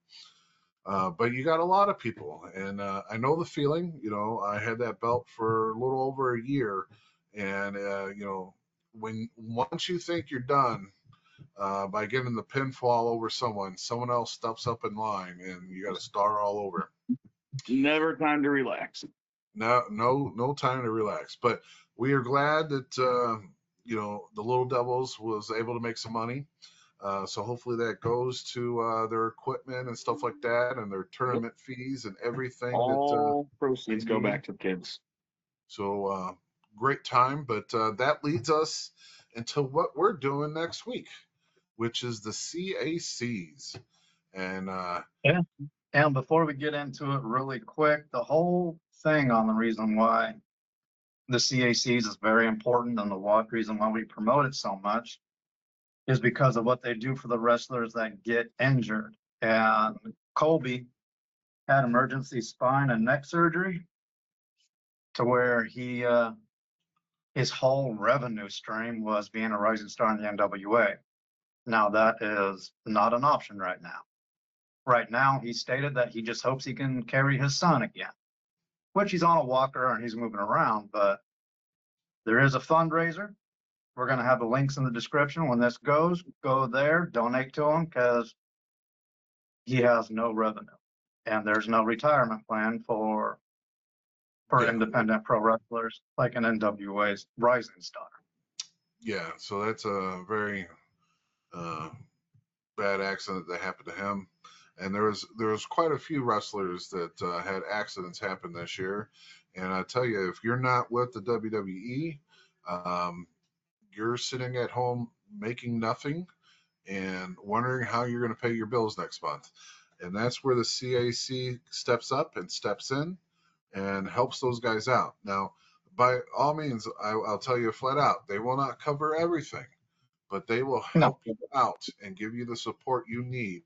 But you got a lot of people, and I know the feeling. I had that belt for a little over a year, and when once you think you're done by getting the pinfall over someone else steps up in line, and you got to start all over. Never time to relax. No time to relax. But we are glad that the Little Devils was able to make some money. So hopefully that goes to their equipment and stuff like that, and their tournament fees and everything. All proceeds go need. back to kids. So great time. But that leads us into what we're doing next week, which is the CACs. And Yeah. And before we get into it really quick, the whole thing on the reason why the CACs is very important and the reason why we promote it so much is because of what they do for the wrestlers that get injured. And Colby had emergency spine and neck surgery to where he his whole revenue stream was being a rising star in the NWA. Now that is not an option right now. Right now, he stated that he just hopes he can carry his son again, which he's on a walker and he's moving around, but there is a fundraiser. We're going to have the links in the description. When this goes, go there, donate to him because he has no revenue and there's no retirement plan for independent pro wrestlers like an NWA's rising star. Yeah, so that's a very bad accident that happened to him. And there was quite a few wrestlers that had accidents happen this year. And I tell you, if you're not with the WWE, you're sitting at home making nothing and wondering how you're going to pay your bills next month. And that's where the CAC steps up and steps in and helps those guys out. Now, by all means, I'll tell you flat out, they will not cover everything, but they will help you out and give you the support you need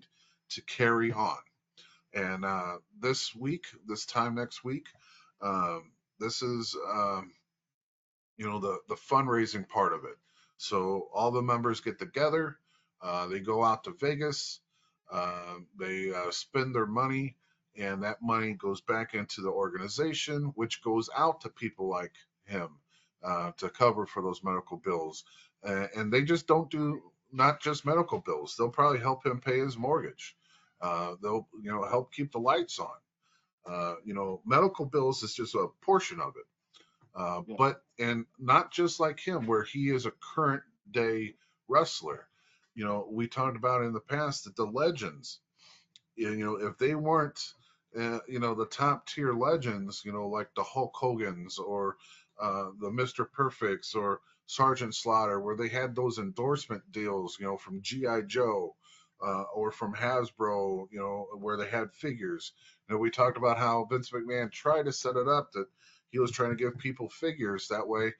to carry on. And this time next week, this is the fundraising part of it. So all the members get together, they go out to Vegas, they spend their money, and that money goes back into the organization, which goes out to people like him to cover for those medical bills. And they just don't do not just medical bills. They'll probably help him pay his mortgage. They'll help keep the lights on. Medical bills is just a portion of it. But and not just like him, where he is a current day wrestler. We talked about in the past that the legends, if they weren't, the top tier legends, like the Hulk Hogan's or the Mr. Perfects or Sergeant Slaughter, where they had those endorsement deals, from G.I. Joe or from Hasbro, where they had figures. We talked about how Vince McMahon tried to set it up that he was trying to give people figures. That way,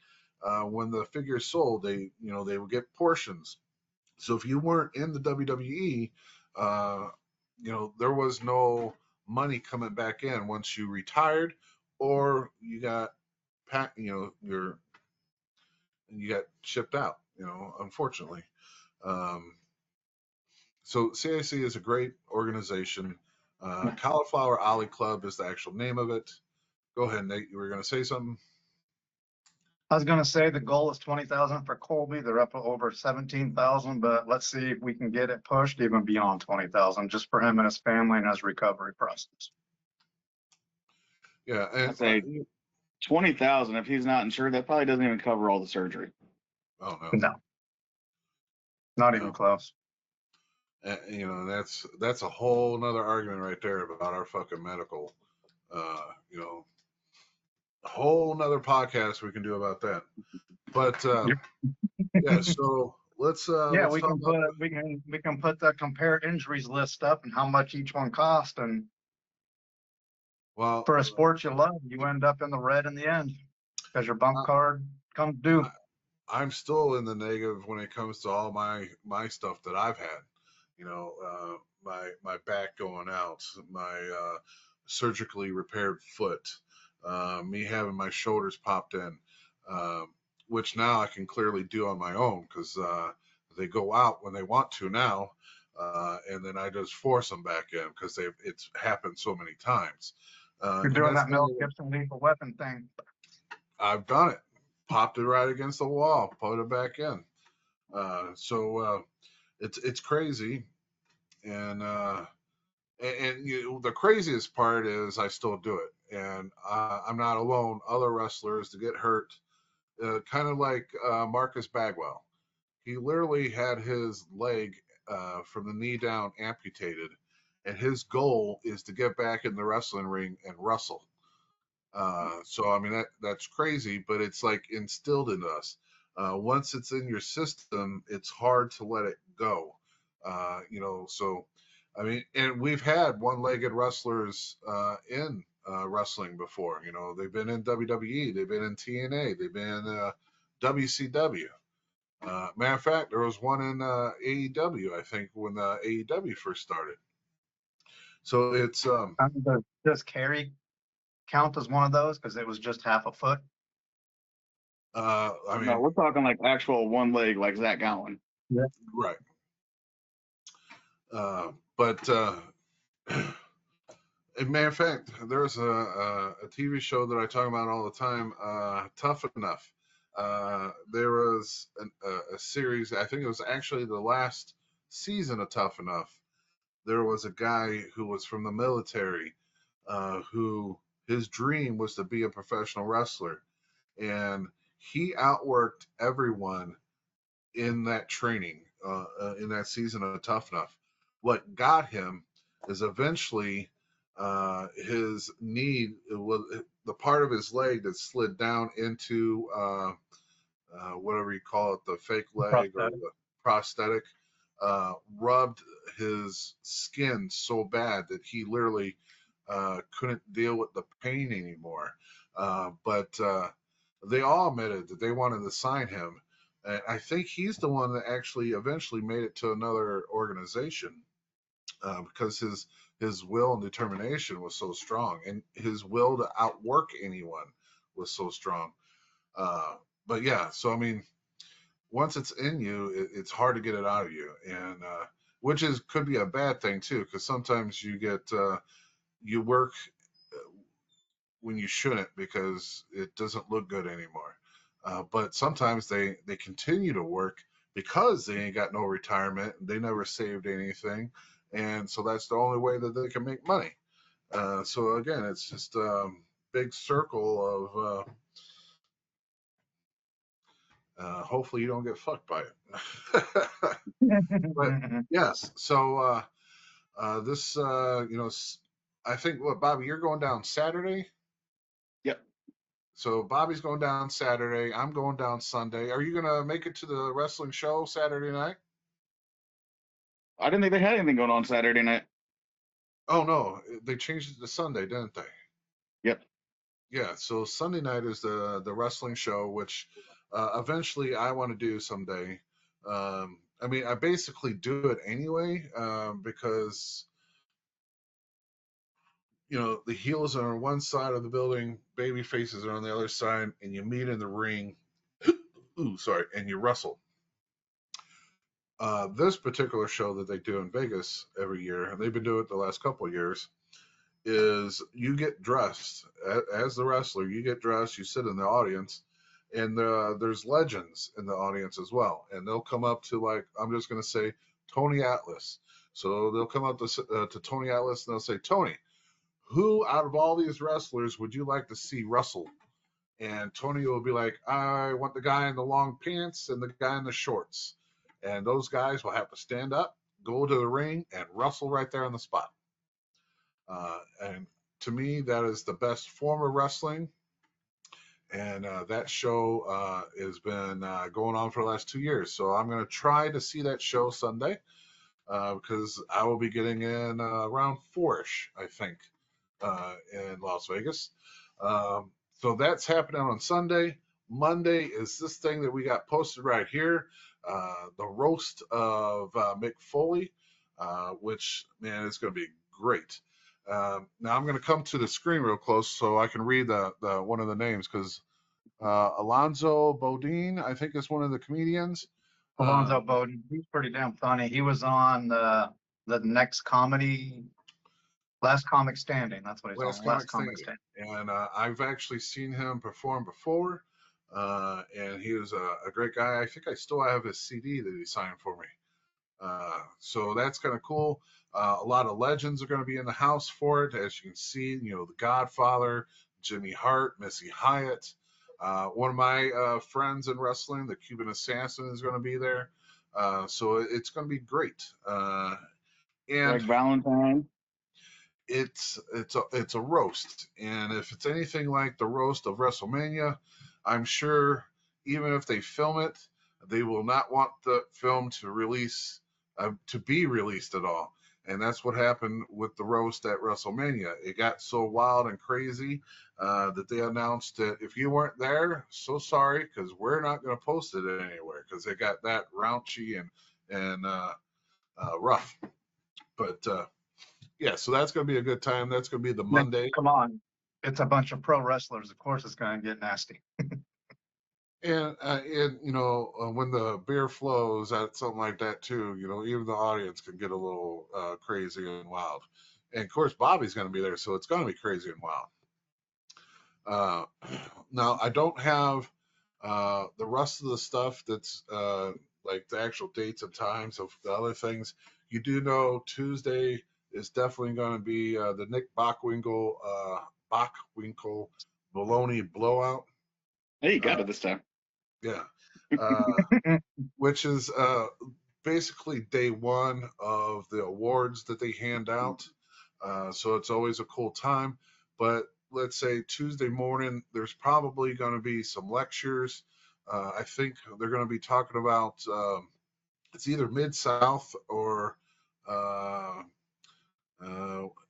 when the figures sold, they would get portions. So if you weren't in the WWE, there was no money coming back in once you retired or you got you got shipped out, unfortunately. So CAC is a great organization. Cauliflower Alley Club is the actual name of it. Go ahead, Nate. You were going to say something? I was going to say the goal is 20,000 for Colby. They're up over 17,000, but let's see if we can get it pushed even beyond 20,000 just for him and his family and his recovery process. Yeah. And I'd say 20,000, if he's not insured, that probably doesn't even cover all the surgery. Oh, no. No. Not even close. That's a whole nother argument right there about our fucking medical, a whole nother podcast we can do about that. But yeah, so let's we can put the compare injuries list up and how much each one cost, and for a sport you love, you end up in the red in the end because your bump card comes due. I'm still in the negative when it comes to all my stuff that I've had. My back going out, my surgically repaired foot, me having my shoulders popped in, which now I can clearly do on my own because they go out when they want to now, and then I just force them back in because it's happened so many times. You're doing that Mel Gibson lethal weapon thing. I've done it. Popped it right against the wall, put it back in. So it's crazy, and the craziest part is I still do it, and I'm not alone. Other wrestlers that get hurt, kind of like Marcus Bagwell. He literally had his leg from the knee down amputated, and his goal is to get back in the wrestling ring and wrestle. So I mean that's crazy, but it's like instilled in us. Once it's in your system, it's hard to let it go. So I mean, and we've had one-legged wrestlers in wrestling before. You know, they've been in WWE, they've been in TNA, they've been in WCW. Matter of fact, there was one in AEW, I think, when AEW first started. So it's Does Carrie count as one of those because it was just half a foot? I No, mean, we're talking like actual one leg, like Zach Gowen. right. But as a matter of fact, there's a TV show that I talk about all the time, Tough Enough. There was a series, I think it was actually the last season of Tough Enough. There was a guy who was from the military, who his dream was to be a professional wrestler. And he outworked everyone in that training, in that season of Tough Enough. What got him is eventually his knee, was the part of his leg that slid down into whatever you call it, the fake leg or the prosthetic, rubbed his skin so bad that he literally couldn't deal with the pain anymore. But they all admitted that they wanted to sign him. And I think he's the one that actually eventually made it to another organization, because his will and determination was so strong, and his will to outwork anyone was so strong. But yeah, so I mean, once it's in you, it's hard to get it out of you, and which could be a bad thing too, because sometimes you get you work when you shouldn't because it doesn't look good anymore. But sometimes they continue to work because they ain't got no retirement. They never saved anything. And so that's the only way that they can make money. So again, it's just a big circle of hopefully you don't get fucked by it. But yes, so this, I think, what, Bobby, you're going down Saturday? Yep. So Bobby's going down Saturday. I'm going down Sunday. Are you going to make it to the wrestling show Saturday night? I didn't think they had anything going on Saturday night. Oh, no. They changed it to Sunday, didn't they? Yep. Yeah. So Sunday night is the wrestling show, which eventually I want to do someday. I mean, I basically do it anyway, because the heels are on one side of the building, baby faces are on the other side, and you meet in the ring. Ooh, sorry, and you wrestle. This particular show that they do in Vegas every year, and they've been doing it the last couple of years, is you get dressed as the wrestler. You get dressed, you sit in the audience, and there's legends in the audience as well. And they'll come up to, like, I'm just going to say Tony Atlas. So they'll come up to Tony Atlas and they'll say, Tony, who out of all these wrestlers would you like to see wrestle? And Tony will be like, I want the guy in the long pants and the guy in the shorts. And those guys will have to stand up, go to the ring, and wrestle right there on the spot. And to me, that is the best form of wrestling. And that show has been going on for the last 2 years. So I'm going to try to see that show Sunday, because I will be getting in around 4-ish, I think, in Las Vegas. So that's happening on Sunday. Monday is this thing that we got posted right here, the roast of Mick Foley, which, man, is going to be great. Now I'm going to come to the screen real close so I can read the one of the names, because Alonzo Bodine, I think, is one of the comedians. Alonzo Bodine, he's pretty damn funny. He was on the next comedy, Last Comic Standing. That's what he's on. Last Comic Standing. And I've actually seen him perform before, and he was a great guy. I think I still have his CD that he signed for me. So that's kind of cool. A lot of legends are going to be in the house for it, as you can see. The Godfather, Jimmy Hart, Missy Hyatt. One of my friends in wrestling, the Cuban Assassin, is going to be there. So it's going to be great. And Greg Valentine. It's a roast, and if it's anything like the roast of WrestleMania, I'm sure even if they film it, they will not want the film to be released at all. And that's what happened with the roast at WrestleMania. It got so wild and crazy that they announced that if you weren't there, so sorry, because we're not going to post it anywhere, because it got that raunchy and rough. But yeah, so that's going to be a good time. That's going to be the Nick, Monday. come on. It's a bunch of pro wrestlers. Of course, it's going to get nasty. And you know, when the beer flows at something like that too, you know, even the audience can get a little crazy and wild. And of course, Bobby's going to be there, so it's going to be crazy and wild. Now, I don't have the rest of the stuff that's like the actual dates and times of the other things. You do know Tuesday is definitely going to be the Nick Bockwinkel baloney blowout. Hey, you got it this time. Yeah. Which is basically day one of the awards that they hand out. So it's always a cool time. But let's say Tuesday morning, there's probably going to be some lectures. I think they're going to be talking about it's either Mid-South or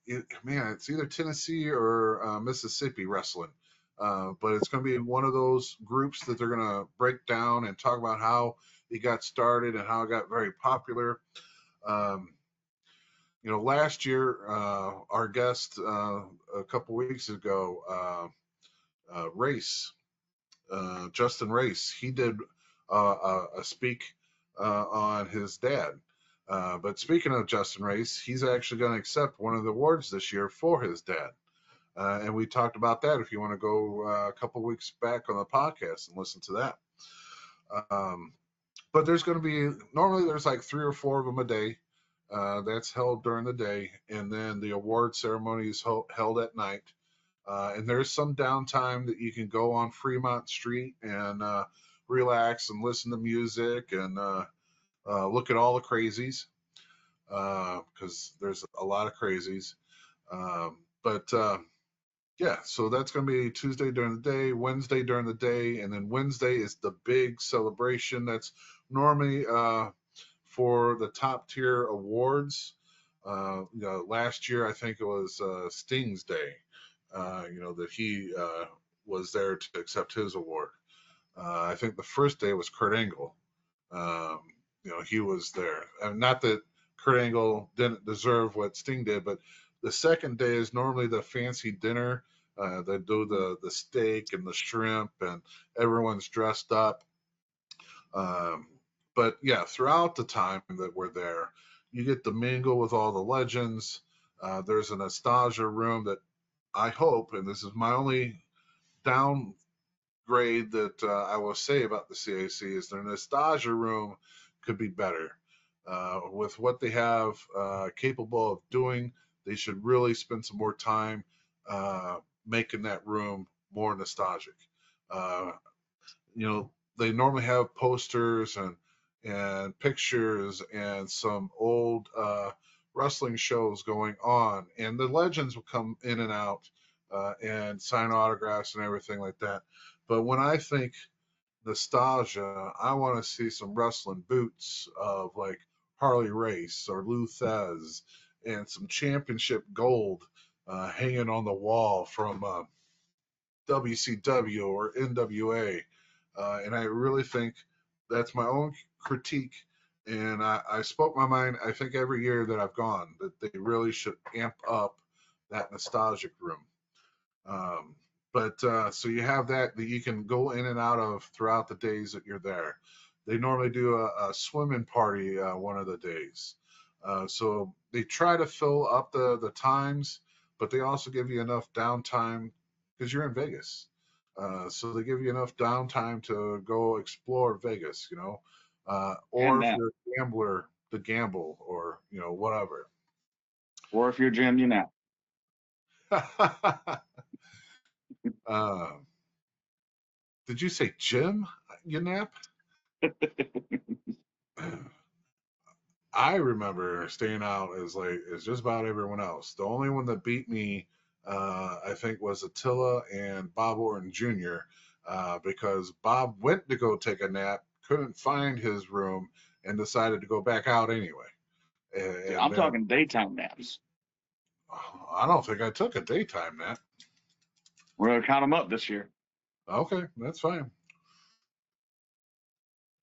it's either Tennessee or Mississippi wrestling. But it's going to be one of those groups that they're going to break down and talk about how it got started and how it got very popular. You know, last year, our guest a couple weeks ago, Justin Race, he did a speak on his dad. But speaking of Justin Race, he's actually going to accept one of the awards this year for his dad. And we talked about that if you want to go a couple weeks back on the podcast and listen to that. But there's going to be, normally there's like 3 or 4 of them a day. That's held during the day. And then the award ceremony is held at night. And there's some downtime that you can go on Fremont Street and relax and listen to music and look at all the crazies, because there's a lot of crazies. Yeah, so that's going to be Tuesday during the day, Wednesday during the day, and then Wednesday is the big celebration. That's normally for the top tier awards. You know, last year I think it was Sting's Day. You know, that he was there to accept his award. I think the first day was Kurt Angle. You know, he was there. And not that Kurt Angle didn't deserve what Sting did, but the second day is normally the fancy dinner. They do the steak and the shrimp, and everyone's dressed up. But yeah, throughout the time that we're there, you get to mingle with all the legends. There's a nostalgia room that I hope, and this is my only downgrade that I will say about the CAC, is their nostalgia room could be better. With what they have capable of doing, they should really spend some more time making that room more nostalgic. You know, they normally have posters and pictures and some old wrestling shows going on, and the legends will come in and out and sign autographs and everything like that. But when I think nostalgia, I want to see some wrestling boots of like Harley Race or Lou Thez and some championship gold hanging on the wall from WCW or NWA. And I really think that's my own critique. And I spoke my mind, I think, every year that I've gone, that they really should amp up that nostalgic room. So you have that you can go in and out of throughout the days that you're there. They normally do a swimming party one of the days. So they try to fill up the times, but they also give you enough downtime because you're in Vegas. So they give you enough downtime to go explore Vegas, you know, or if you're a gambler, to gamble, or, you know, whatever. Or if you're Jim, you know. Did you say Jim Yanap? I remember staying out as just about everyone else. The only one that beat me, I think, was Attila and Bob Orton Jr. Because Bob went to go take a nap, couldn't find his room, and decided to go back out anyway. See, And I'm then talking daytime naps. I don't think I took a daytime nap. We're gonna count them up this year. Okay, that's fine.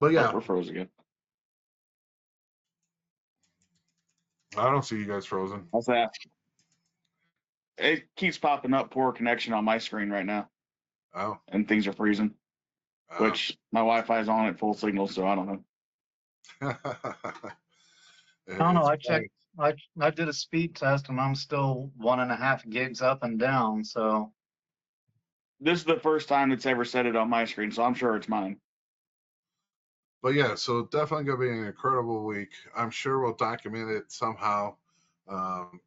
But Oh, yeah, we're froze again. I don't see you guys frozen. What's that? It keeps popping up poor connection on my screen right now, Oh, and things are freezing. Which my Wi-Fi is on at full signal, so I don't know. I don't know. It's I checked. I did a speed test and I'm still 1.5 gigs up and down. So This is the first time it's ever said it on my screen, so I'm sure it's mine. But yeah, so definitely gonna be an incredible week. I'm sure we'll document it somehow.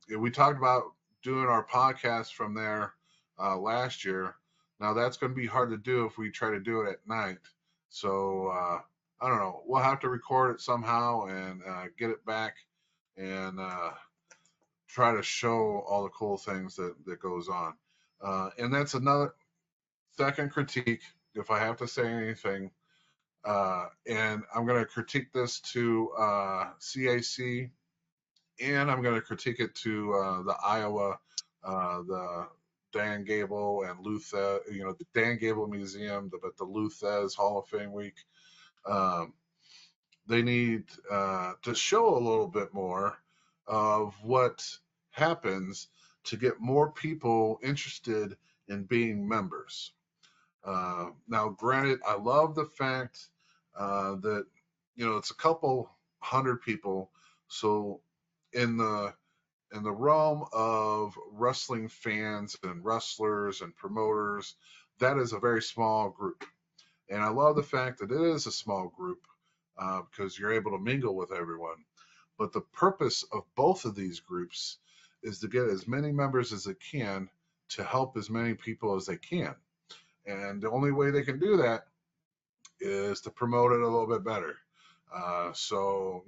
We talked about doing our podcast from there last year. Now that's going to be hard to do if we try to do it at night. So I don't know. We'll have to record it somehow and get it back and try to show all the cool things that goes on. And that's another second critique. If I have to say anything, and I'm going to critique this to CAC, and I'm going to critique it to the Iowa, the Dan Gable and Luthez, the Dan Gable Museum, but the Luthez Hall of Fame week. They need to show a little bit more of what happens to get more people interested in being members. Now, granted, I love the fact that it's a couple hundred people. So in the realm of wrestling fans and wrestlers and promoters, that is a very small group. And I love the fact that it is a small group because you're able to mingle with everyone. But the purpose of both of these groups is to get as many members as they can to help as many people as they can. And the only way they can do that is to promote it a little bit better. So,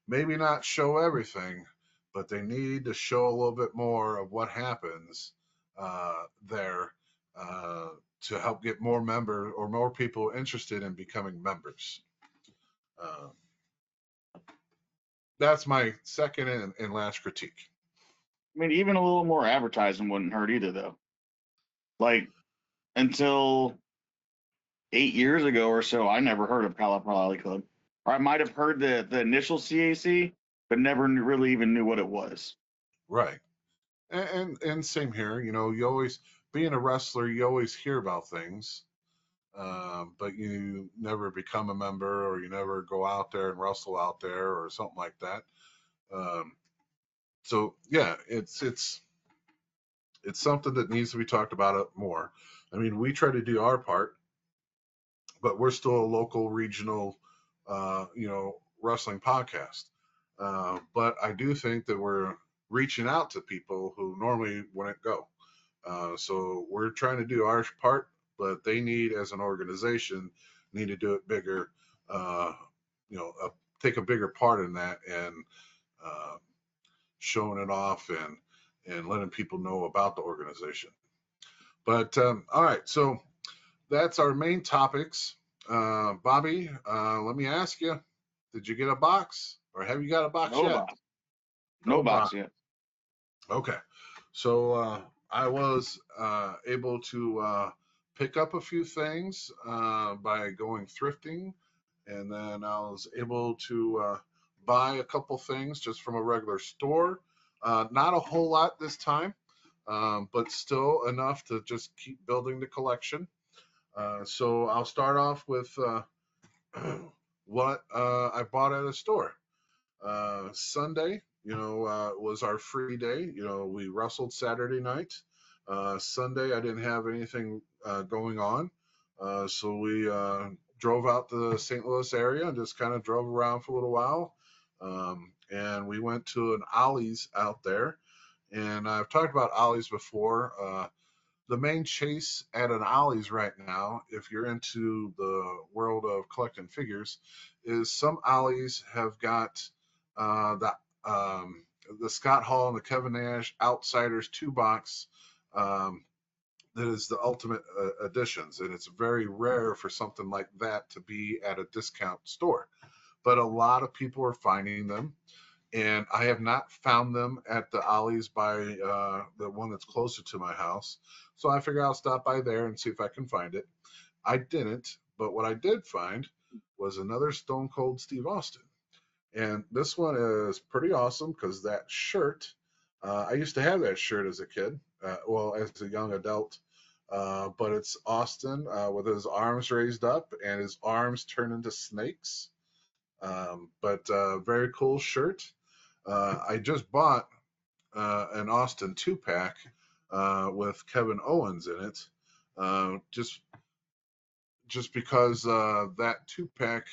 maybe not show everything, but they need to show a little bit more of what happens there to help get more members or more people interested in becoming members. That's my second and last critique. I mean, even a little more advertising wouldn't hurt either, though. Like, until 8 years ago or so, I never heard of Palo Alley Club. Or I might have heard the initial CAC, but never really even knew what it was. Right. And same here. You always, being a wrestler, you always hear about things, but you never become a member or you never go out there and wrestle out there or something like that. So yeah, it's something that needs to be talked about more. I mean, we try to do our part, but we're still a local, regional, wrestling podcast. But I do think that we're reaching out to people who normally wouldn't go. So we're trying to do our part, but they need, as an organization, need to do it bigger. Take a bigger part in that and showing it off and letting people know about the organization. But all right, so that's our main topics. Bobby, let me ask you, did you get a box or have you got a box No yet? box. No box yet. Okay. So I was able to pick up a few things by going thrifting. And then I was able to buy a couple things just from a regular store. Not a whole lot this time, but still enough to just keep building the collection. So I'll start off with what I bought at a store. Sunday, was our free day. We wrestled Saturday night. Sunday, I didn't have anything going on. So we drove out to the St. Louis area and just kind of drove around for a little while. And we went to an Ollie's out there. And I've talked about Ollie's before. The main chase at an Ollie's right now, if you're into the world of collecting figures, is some Ollie's have got the Scott Hall and the Kevin Nash Outsiders 2-box that is the ultimate editions, and it's very rare for something like that to be at a discount store. But a lot of people are finding them, and I have not found them at the Ollie's by the one that's closer to my house. So I figure I'll stop by there and see if I can find it. I didn't, but what I did find was another Stone Cold Steve Austin. And this one is pretty awesome because that shirt, I used to have that shirt as a kid, well, as a young adult. But it's Austin with his arms raised up and his arms turned into snakes. But very cool shirt. I just bought an Austin 2-pack with Kevin Owens in it, just because that 2-pack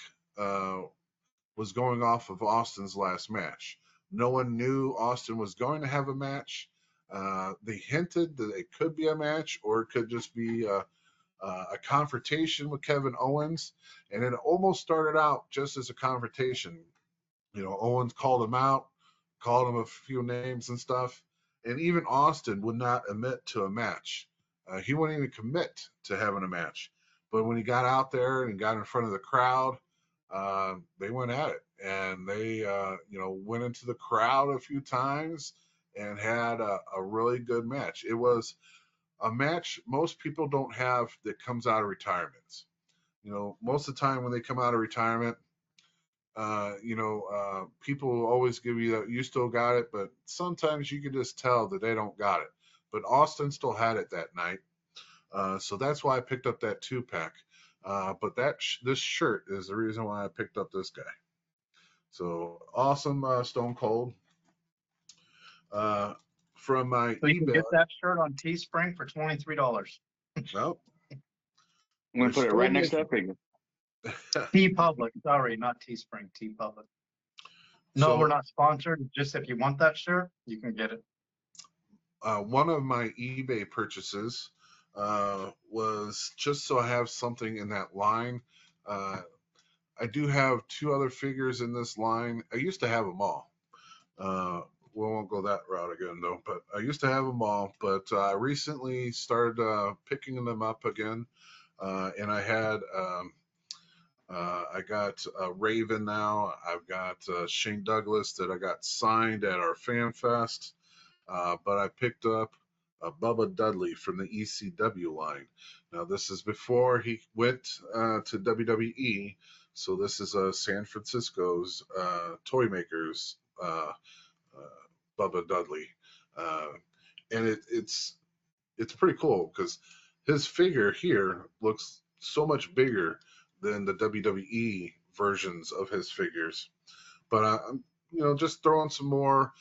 was going off of Austin's last match. No one knew Austin was going to have a match. They hinted that it could be a match, or it could just be a confrontation with Kevin Owens, and it almost started out just as a confrontation. You know, Owens called him out, called him a few names and stuff, and even Austin would not admit to a match. He wouldn't even commit to having a match. But when he got out there and got in front of the crowd, they went at it, and they, went into the crowd a few times and had a really good match. It was a match most people don't have that comes out of retirement. You know, most of the time when they come out of retirement, people will always give you that you still got it, but sometimes you can just tell that they don't got it. But Austin still had it that night, so that's why I picked up that 2-pack. But this shirt is the reason why I picked up this guy. So awesome, Stone Cold. From my So you can eBay. get that shirt on Teespring for $23. Nope. I'm gonna put it right next to that figure. T Public, sorry, not Teespring, T Public. No, So, we're not sponsored. Just if you want that shirt, you can get it. one of my eBay purchases was just so I have something in that line. I do have 2 other figures in this line. I used to have them all. We won't go that route again, though. But I used to have them all, but I recently started picking them up again. And I had, I got Raven now. I've got Shane Douglas that I got signed at our Fan Fest. But I picked up Bubba Dudley from the ECW line. Now, this is before he went to WWE. So this is San Francisco's toy makers, Bubba Dudley. And it's pretty cool because his figure here looks so much bigger than the WWE versions of his figures. But I'm, just throwing some more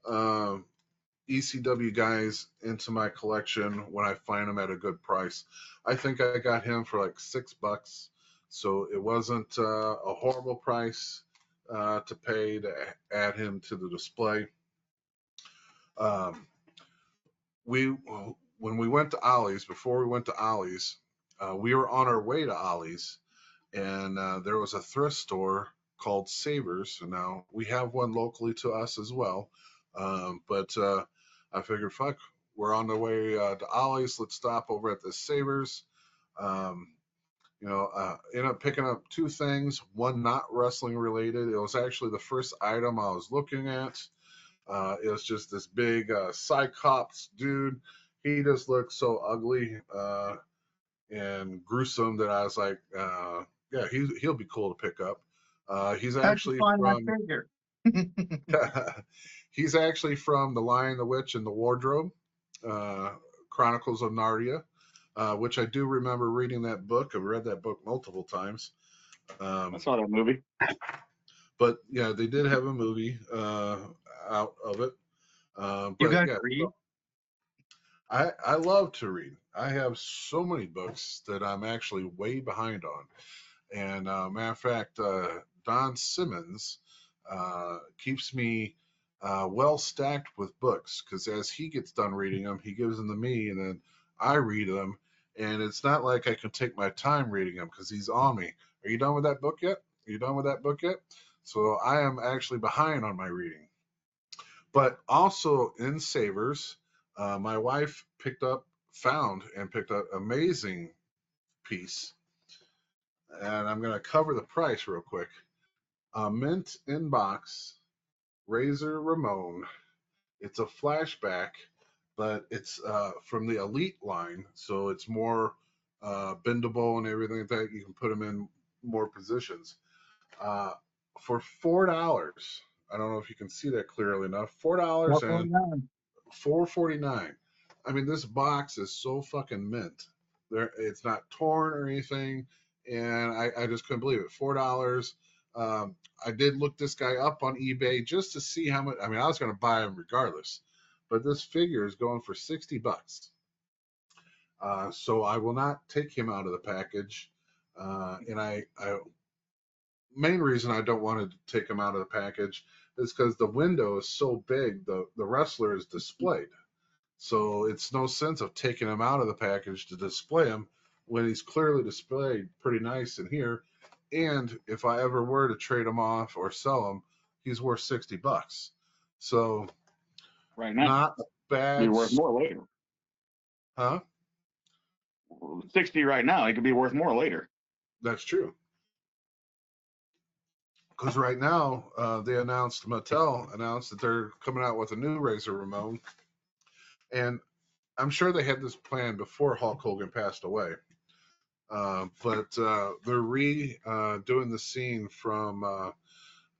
ECW guys into my collection when I find them at a good price. I think I got him for like $6, so it wasn't a horrible price to pay to add him to the display. When we went to Ollie's, before we went to Ollie's, we were on our way to Ollie's, and there was a thrift store called Savers. And now we have one locally to us as well. But I figured, fuck, we're on the way to Ollie's. Let's stop over at the Savers. Ended up picking up 2 things. One not wrestling related. It was actually the first item I was looking at. It was just this big Cyclops dude. He just looked so ugly and gruesome that I was like, yeah, he'll be cool to pick up. He's actually from he's actually from The Lion, the Witch, and the Wardrobe, Chronicles of Narnia, which I do remember reading that book. I've read that book multiple times. I saw that movie. But yeah, they did have a movie out of it. You But guys yeah, read? I love to read. I have so many books that I'm actually way behind on. And matter of fact, Don Simmons keeps me well stacked with books, because as he gets done reading them, he gives them to me, and then I read them. And it's not like I can take my time reading them because he's on me. Are you done with that book yet? Are you done with that book yet? So I am actually behind on my reading. But also in Savers, my wife found and picked up an amazing piece. And I'm going to cover the price real quick. A mint in box Razor Ramon. It's a flashback, but it's from the Elite line, so it's more bendable and everything like that. You can put them in more positions. For $4, I don't know if you can see that clearly enough. $4 and $4.49. I mean, this box is so fucking mint. It's not torn or anything, and I just couldn't believe it. $4. I did look this guy up on eBay just to see how much. I mean, I was going to buy him regardless, but this figure is going for $60. So I will not take him out of the package. And I main reason I don't want to take him out of the package is because the window is so big. The wrestler is displayed. So it's no sense of taking him out of the package to display him when he's clearly displayed pretty nice in here. And if I ever were to trade him off or sell him, he's worth $60. So Right now, not bad. be worth more later. Huh? 60 right now, it could be worth more later. That's true. Because right now, Mattel announced that they're coming out with a new Razor Ramon. And I'm sure they had this plan before Hulk Hogan passed away. But they're doing the scene from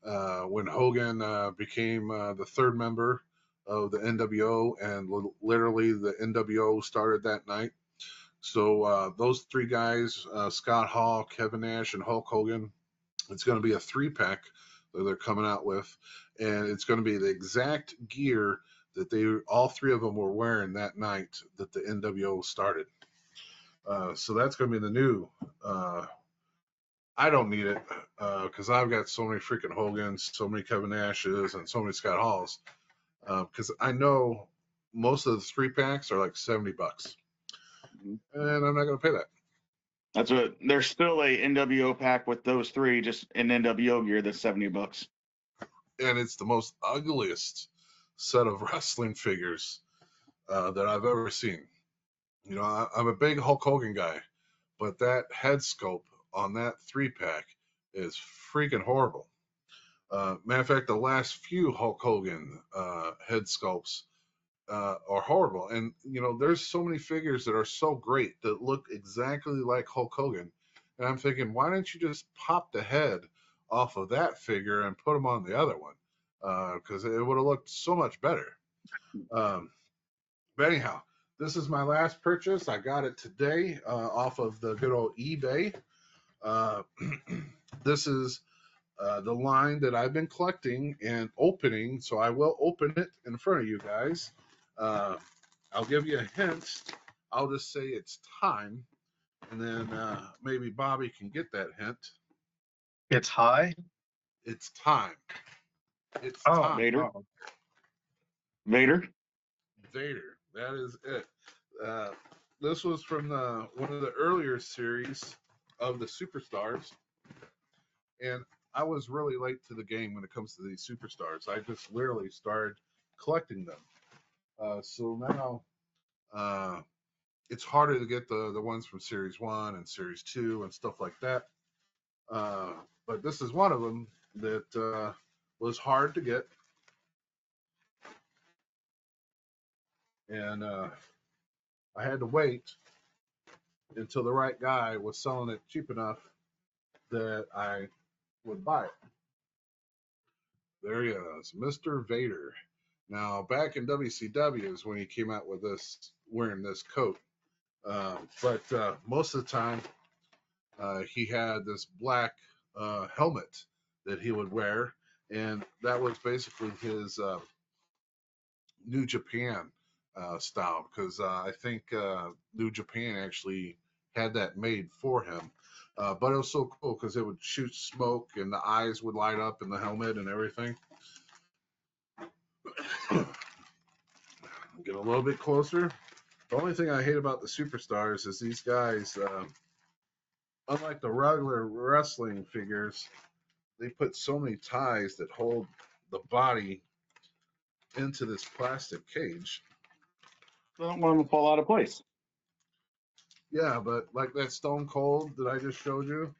when Hogan became the third member of the NWO, and literally the NWO started that night. So those three guys, Scott Hall, Kevin Nash, and Hulk Hogan, it's going to be a 3-pack that they're coming out with, and it's going to be the exact gear that all three of them were wearing that night that the NWO started. So that's going to be the new. I don't need it because I've got so many freaking Hogans, so many Kevin Nashes, and so many Scott Halls. Because I know most of the 3-packs are like $70, and I'm not going to pay that. That's what. There's still a NWO pack with those three, just in NWO gear. That's $70. And it's the most ugliest set of wrestling figures that I've ever seen. You know, I'm a big Hulk Hogan guy, but that head sculpt on that 3-pack is freaking horrible. Matter of fact, the last few Hulk Hogan head sculpts are horrible. And, you know, there's so many figures that are so great that look exactly like Hulk Hogan. And I'm thinking, why don't you just pop the head off of that figure and put him on the other one? Because it would have looked so much better. But anyhow, this is my last purchase. I got it today off of the good old eBay. This is the line that I've been collecting and opening, so I will open it in front of you guys. I'll give you a hint. I'll just say it's time, and then maybe Bobby can get that hint. It's high. It's time. It's time. Vader. Vader. Vader. That is it. This was from one of the earlier series of the Superstars, and I was really late to the game when it comes to these Superstars. I just literally started collecting them. So now it's harder to get the ones from Series 1 and Series 2 and stuff like that. But this is one of them that was hard to get. And I had to wait until the right guy was selling it cheap enough that I would buy it. There he is, Mr. Vader. Now, back in WCW is when he came out with this, wearing this coat. But most of the time, he had this black helmet that he would wear, and that was basically his New Japan style, because I think New Japan actually had that made for him. But it was so cool because it would shoot smoke and the eyes would light up in the helmet and everything. Get a little bit closer. The only thing I hate about the Superstars is these guys, unlike the regular wrestling figures, they put so many ties that hold the body into this plastic cage. I don't want them to fall out of place. Yeah, but like that Stone Cold that I just showed you,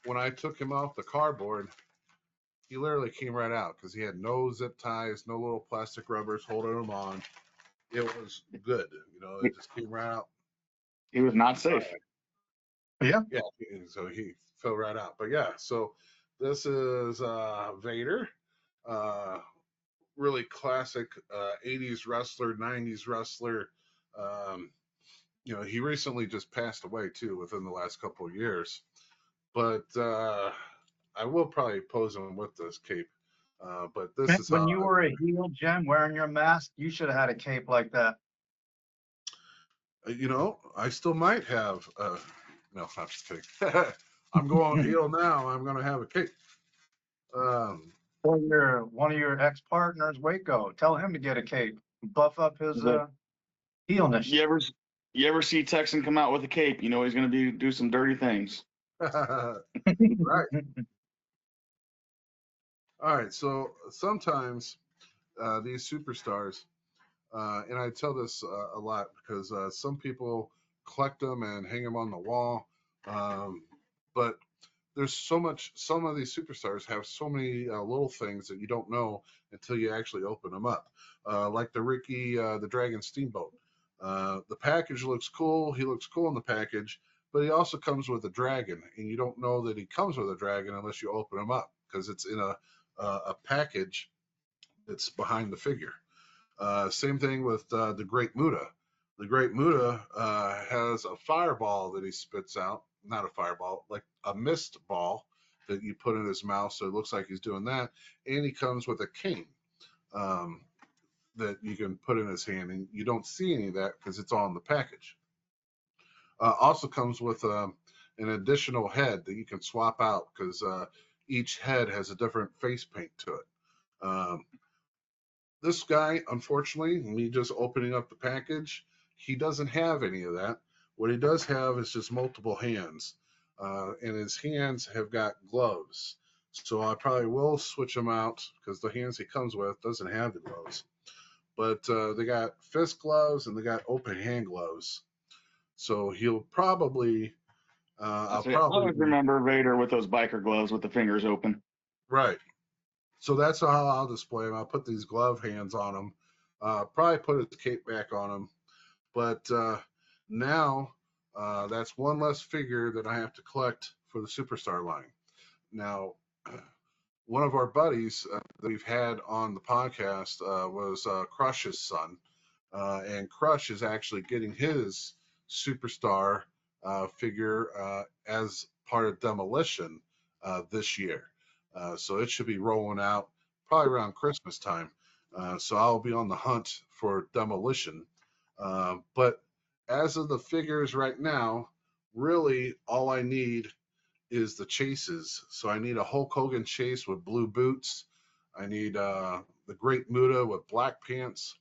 when I took him off the cardboard, he literally came right out because he had no zip ties, no little plastic rubbers holding him on. It was good. It just came right out. He was not safe. Yeah. Yeah, so he fell right out. But yeah, so this is Vader, uh, really classic 80s wrestler, 90s wrestler. Um, he recently just passed away too within the last couple of years. But I will probably pose him with this cape. But this is When you were a heel, Jim, wearing your mask, you should have had a cape like that. I still might have. No, I'm just kidding. I'm going heel now. I'm going to have a cape. Or one of your ex-partners, Waco, tell him to get a cape, buff up his heelness. You ever see Texan come out with a cape? You know he's going to do some dirty things. Right. All right. So sometimes these superstars, and I tell this a lot because some people collect them and hang them on the wall. But there's some of these superstars have so many little things that you don't know until you actually open them up. Like the Ricky, the Dragon Steamboat. The package looks cool. He looks cool in the package, but he also comes with a dragon, and you don't know that he comes with a dragon unless you open him up because it's in a package that's behind the figure. Same thing with the Great Muta. The Great Muta has a fireball that he spits out. Not a fireball, like a mist ball that you put in his mouth, so it looks like he's doing that. And he comes with a cane that you can put in his hand, and you don't see any of that because it's all in the package. Also comes with an additional head that you can swap out because each head has a different face paint to it. This guy, unfortunately, me just opening up the package, he doesn't have any of that. What he does have is just multiple hands, and his hands have got gloves. So I probably will switch them out because the hands he comes with doesn't have the gloves. But they got fist gloves and they got open hand gloves. So he'll probably, I always remember Vader with those biker gloves with the fingers open. Right. So that's how I'll display him. I'll put these glove hands on him. Probably put his cape back on him. But now that's one less figure that I have to collect for the Superstar line. Now, one of our buddies that we've had on the podcast was Crush's son. And Crush is actually getting his Superstar figure as part of Demolition this year. So it should be rolling out probably around Christmas time. So I'll be on the hunt for Demolition. But as of the figures right now, really all I need is the chases. So I need a Hulk Hogan chase with blue boots. I need the Great Muta with black pants.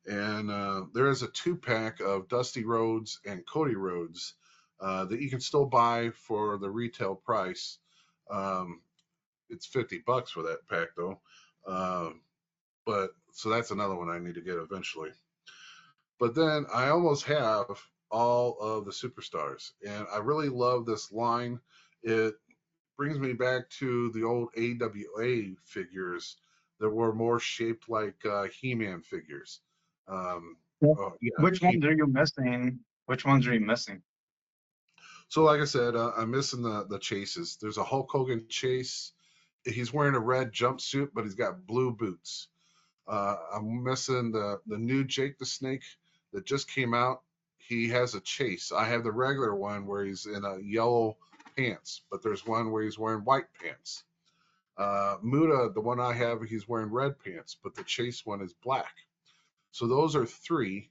And there is a 2-pack of Dusty Rhodes and Cody Rhodes that you can still buy for the retail price. It's $50 for that pack though. But so that's another one I need to get eventually. But then I almost have all of the superstars, and I really love this line. It brings me back to the old AWA figures that were more shaped like He-Man figures. Which ones are you missing? Which ones are you missing? So like I said, I'm missing the chases. There's a Hulk Hogan chase. He's wearing a red jumpsuit, but he's got blue boots. I'm missing the new Jake the Snake that just came out. He has a chase. I have the regular one where he's in a yellow pants, but there's one where he's wearing white pants. Muta, the one I have, he's wearing red pants, but the chase one is black. So those are 3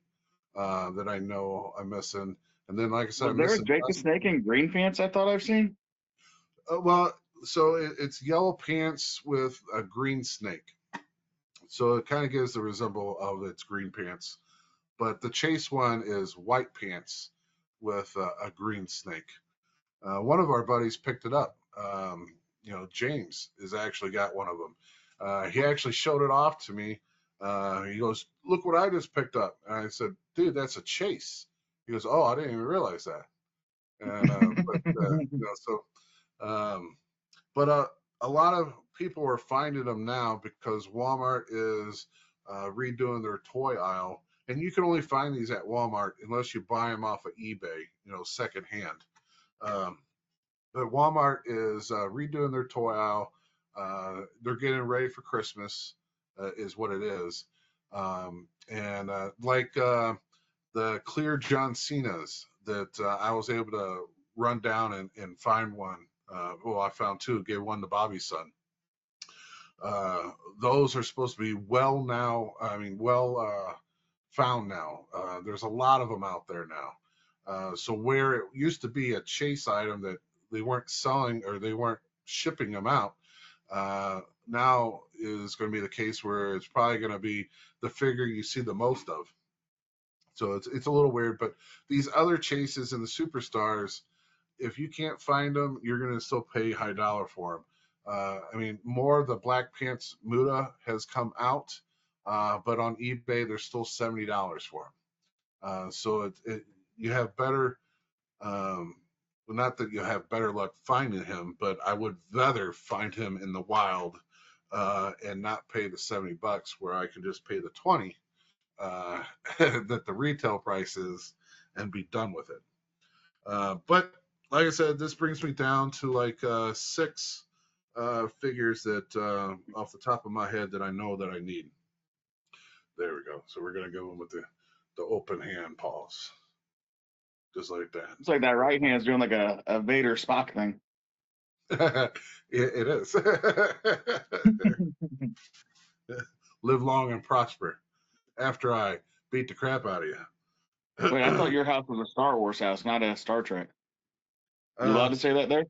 that I know I'm missing. And then, like I said, was there a Jake the Snake in green pants? I thought I've seen. So it's yellow pants with a green snake. So it kind of gives the resemble of its green pants. But the chase one is white pants with a green snake. One of our buddies picked it up. James has actually got one of them. He actually showed it off to me. He goes, "Look what I just picked up." And I said, "Dude, that's a chase." He goes, "Oh, I didn't even realize that." And but a lot of people are finding them now because Walmart is redoing their toy aisle, and you can only find these at Walmart unless you buy them off of eBay, secondhand. But Walmart is redoing their toy aisle. They're getting ready for Christmas, is what it is. And like the clear John Cena's that I was able to run down and find one. Well, I found two, gave one to Bobby's son. Those are supposed to be well found now. There's a lot of them out there now. So where it used to be a chase item that they weren't selling or they weren't shipping them out, now is going to be the case where it's probably going to be the figure you see the most of. So it's a little weird, but these other chases and the superstars, if you can't find them, you're going to still pay high dollar for them. I mean, more of the Black Pants Muda has come out, but on eBay, there's still $70 for them. So you have better, not that you have better luck finding him, but I would rather find him in the wild and not pay the $70 where I can just pay the 20 that the retail price is and be done with it. But like I said, this brings me down to like 6 figures that off the top of my head that I know that I need. There we go. So we're gonna go in with the open hand pause, just like that. It's like that right hand's doing like a Vader Spock thing. It is. Live long and prosper. After I beat the crap out of you. Wait, I thought your house was a Star Wars house, not a Star Trek. You allowed to say that there?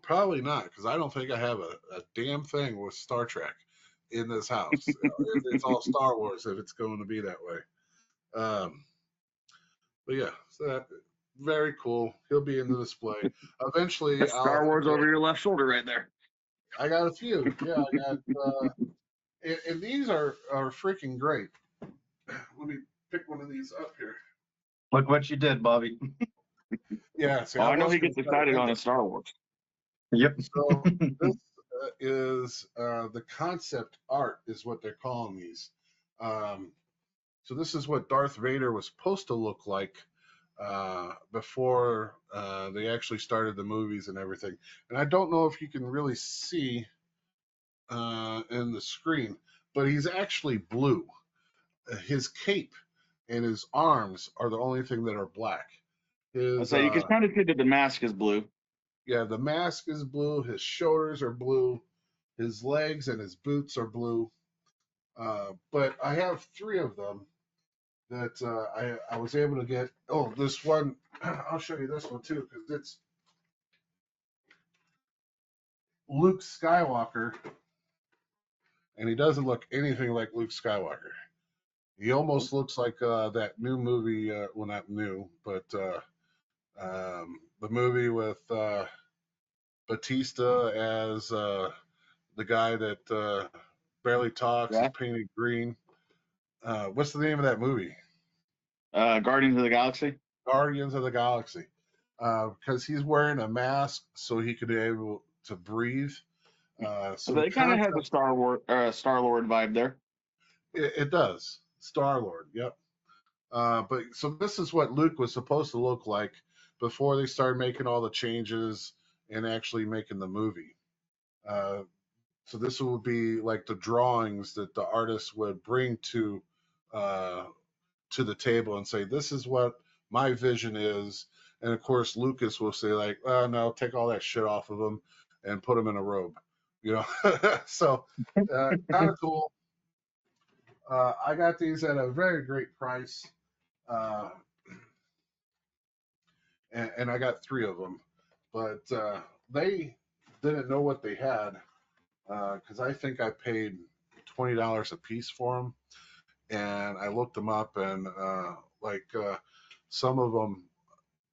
Probably not, because I don't think I have a damn thing with Star Trek in this house. It's all Star Wars if it's going to be that way. But yeah, so that, very cool. He'll be in the display. Eventually, Star Wars over your left shoulder right there. I got a few. Yeah, I got. And these are freaking great. Let me pick one of these up here. Look what you did, Bobby. Yeah, see, I know he gets excited on a Star Wars. Yep. So this is the concept art is what they're calling these. So this is what Darth Vader was supposed to look like before they actually started the movies and everything. And I don't know if you can really see in the screen, but he's actually blue. His cape and his arms are the only thing that are black. So you can kind of see that the mask is blue. Yeah, the mask is blue. His shoulders are blue. His legs and his boots are blue. But I have 3 of them that I was able to get. Oh, this one, I'll show you this one too, because it's Luke Skywalker, and he doesn't look anything like Luke Skywalker. He almost looks like that new movie, well, not new, but the movie with Batista as the guy that barely talks, is painted green. What's the name of that movie? Guardians of the Galaxy. Guardians of the Galaxy. Because he's wearing a mask so he could be able to breathe. So they kind of have the Star Lord vibe there. It does. Star Lord, yep. But so this is what Luke was supposed to look like before they started making all the changes and actually making the movie. So this would be like the drawings that the artist would bring to the table and say, "This is what my vision is." And of course, Lucas will say, like, "Oh no, take all that shit off of him and put him in a robe," So kind of cool. I got these at a very great price, and I got 3 of them, but they didn't know what they had because I think I paid $20 a piece for them, and I looked them up, and some of them,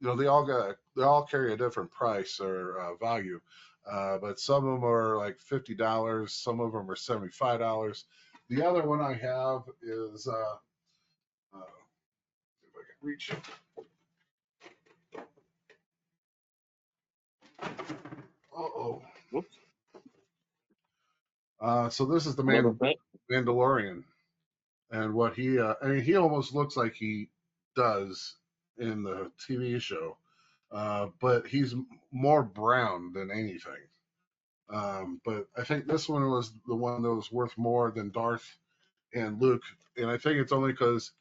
they all carry a different price or value, but some of them are like $50, some of them are $75. The other one I have is if I can reach it. Uh-oh. Whoops. So this is the Love it. Mandalorian, and what he I mean, he almost looks like he does in the TV show, but he's more brown than anything. But I think this one was the one that was worth more than Darth and Luke, and I think it's only because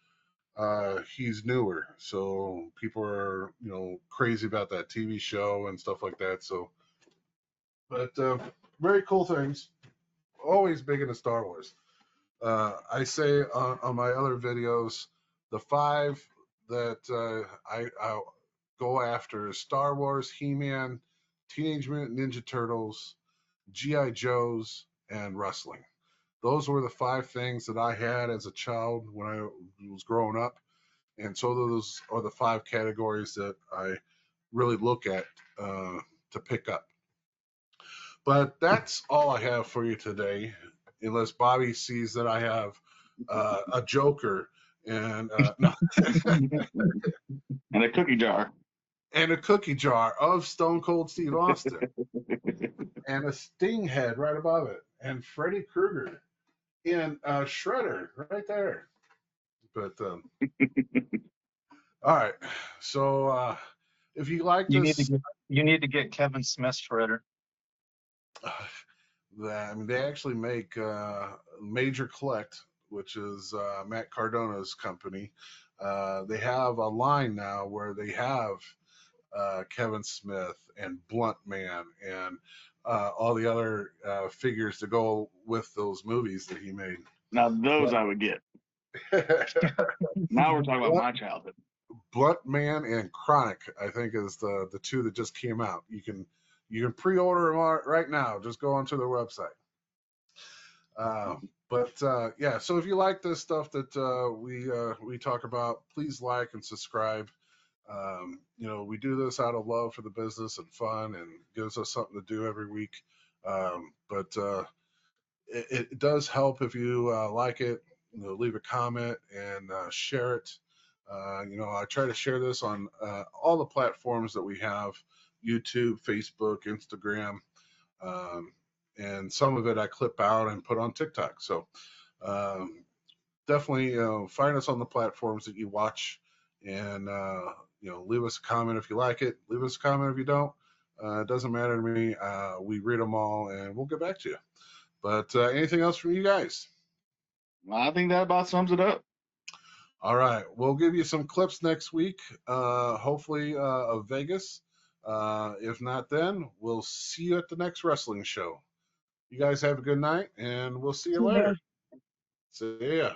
he's newer, so people are crazy about that TV show and stuff like that. So, but very cool things. Always big into Star Wars. I say on my other videos, the 5 that I go after is Star Wars, He-Man, Teenage Mutant Ninja Turtles, G.I. Joes, and wrestling. Those were the 5 things that I had as a child when I was growing up. And so those are the 5 categories that I really look at to pick up. But that's all I have for you today, unless Bobby sees that I have a Joker and no. And a cookie jar. And a cookie jar of Stone Cold Steve Austin and a Sting head right above it, and Freddy Krueger and Shredder right there. But all right, so if you like this, you need to get Kevin Smith's shredder. I mean, they actually make Major Collect, which is Matt Cardona's company. They have a line now where they have Kevin Smith and Blunt Man and all the other figures to go with those movies that he made. Now those I would get. Now we're talking about my childhood. Blunt Man and Chronic, I think, is the 2 that just came out. You can pre-order them right now. Just go onto their website. But yeah, so if you like this stuff that we talk about, please like and subscribe. We do this out of love for the business and fun, and gives us something to do every week. But it does help if you like it. Leave a comment and share it. I try to share this on all the platforms that we have: YouTube, Facebook, Instagram, and some of it I clip out and put on TikTok. So definitely find us on the platforms that you watch, and leave us a comment if you like it. Leave us a comment if you don't. It doesn't matter to me. We read them all, and we'll get back to you. But anything else from you guys? I think that about sums it up. All right, we'll give you some clips next week, hopefully of Vegas. If not, then we'll see you at the next wrestling show. You guys have a good night, and we'll see you later. See ya.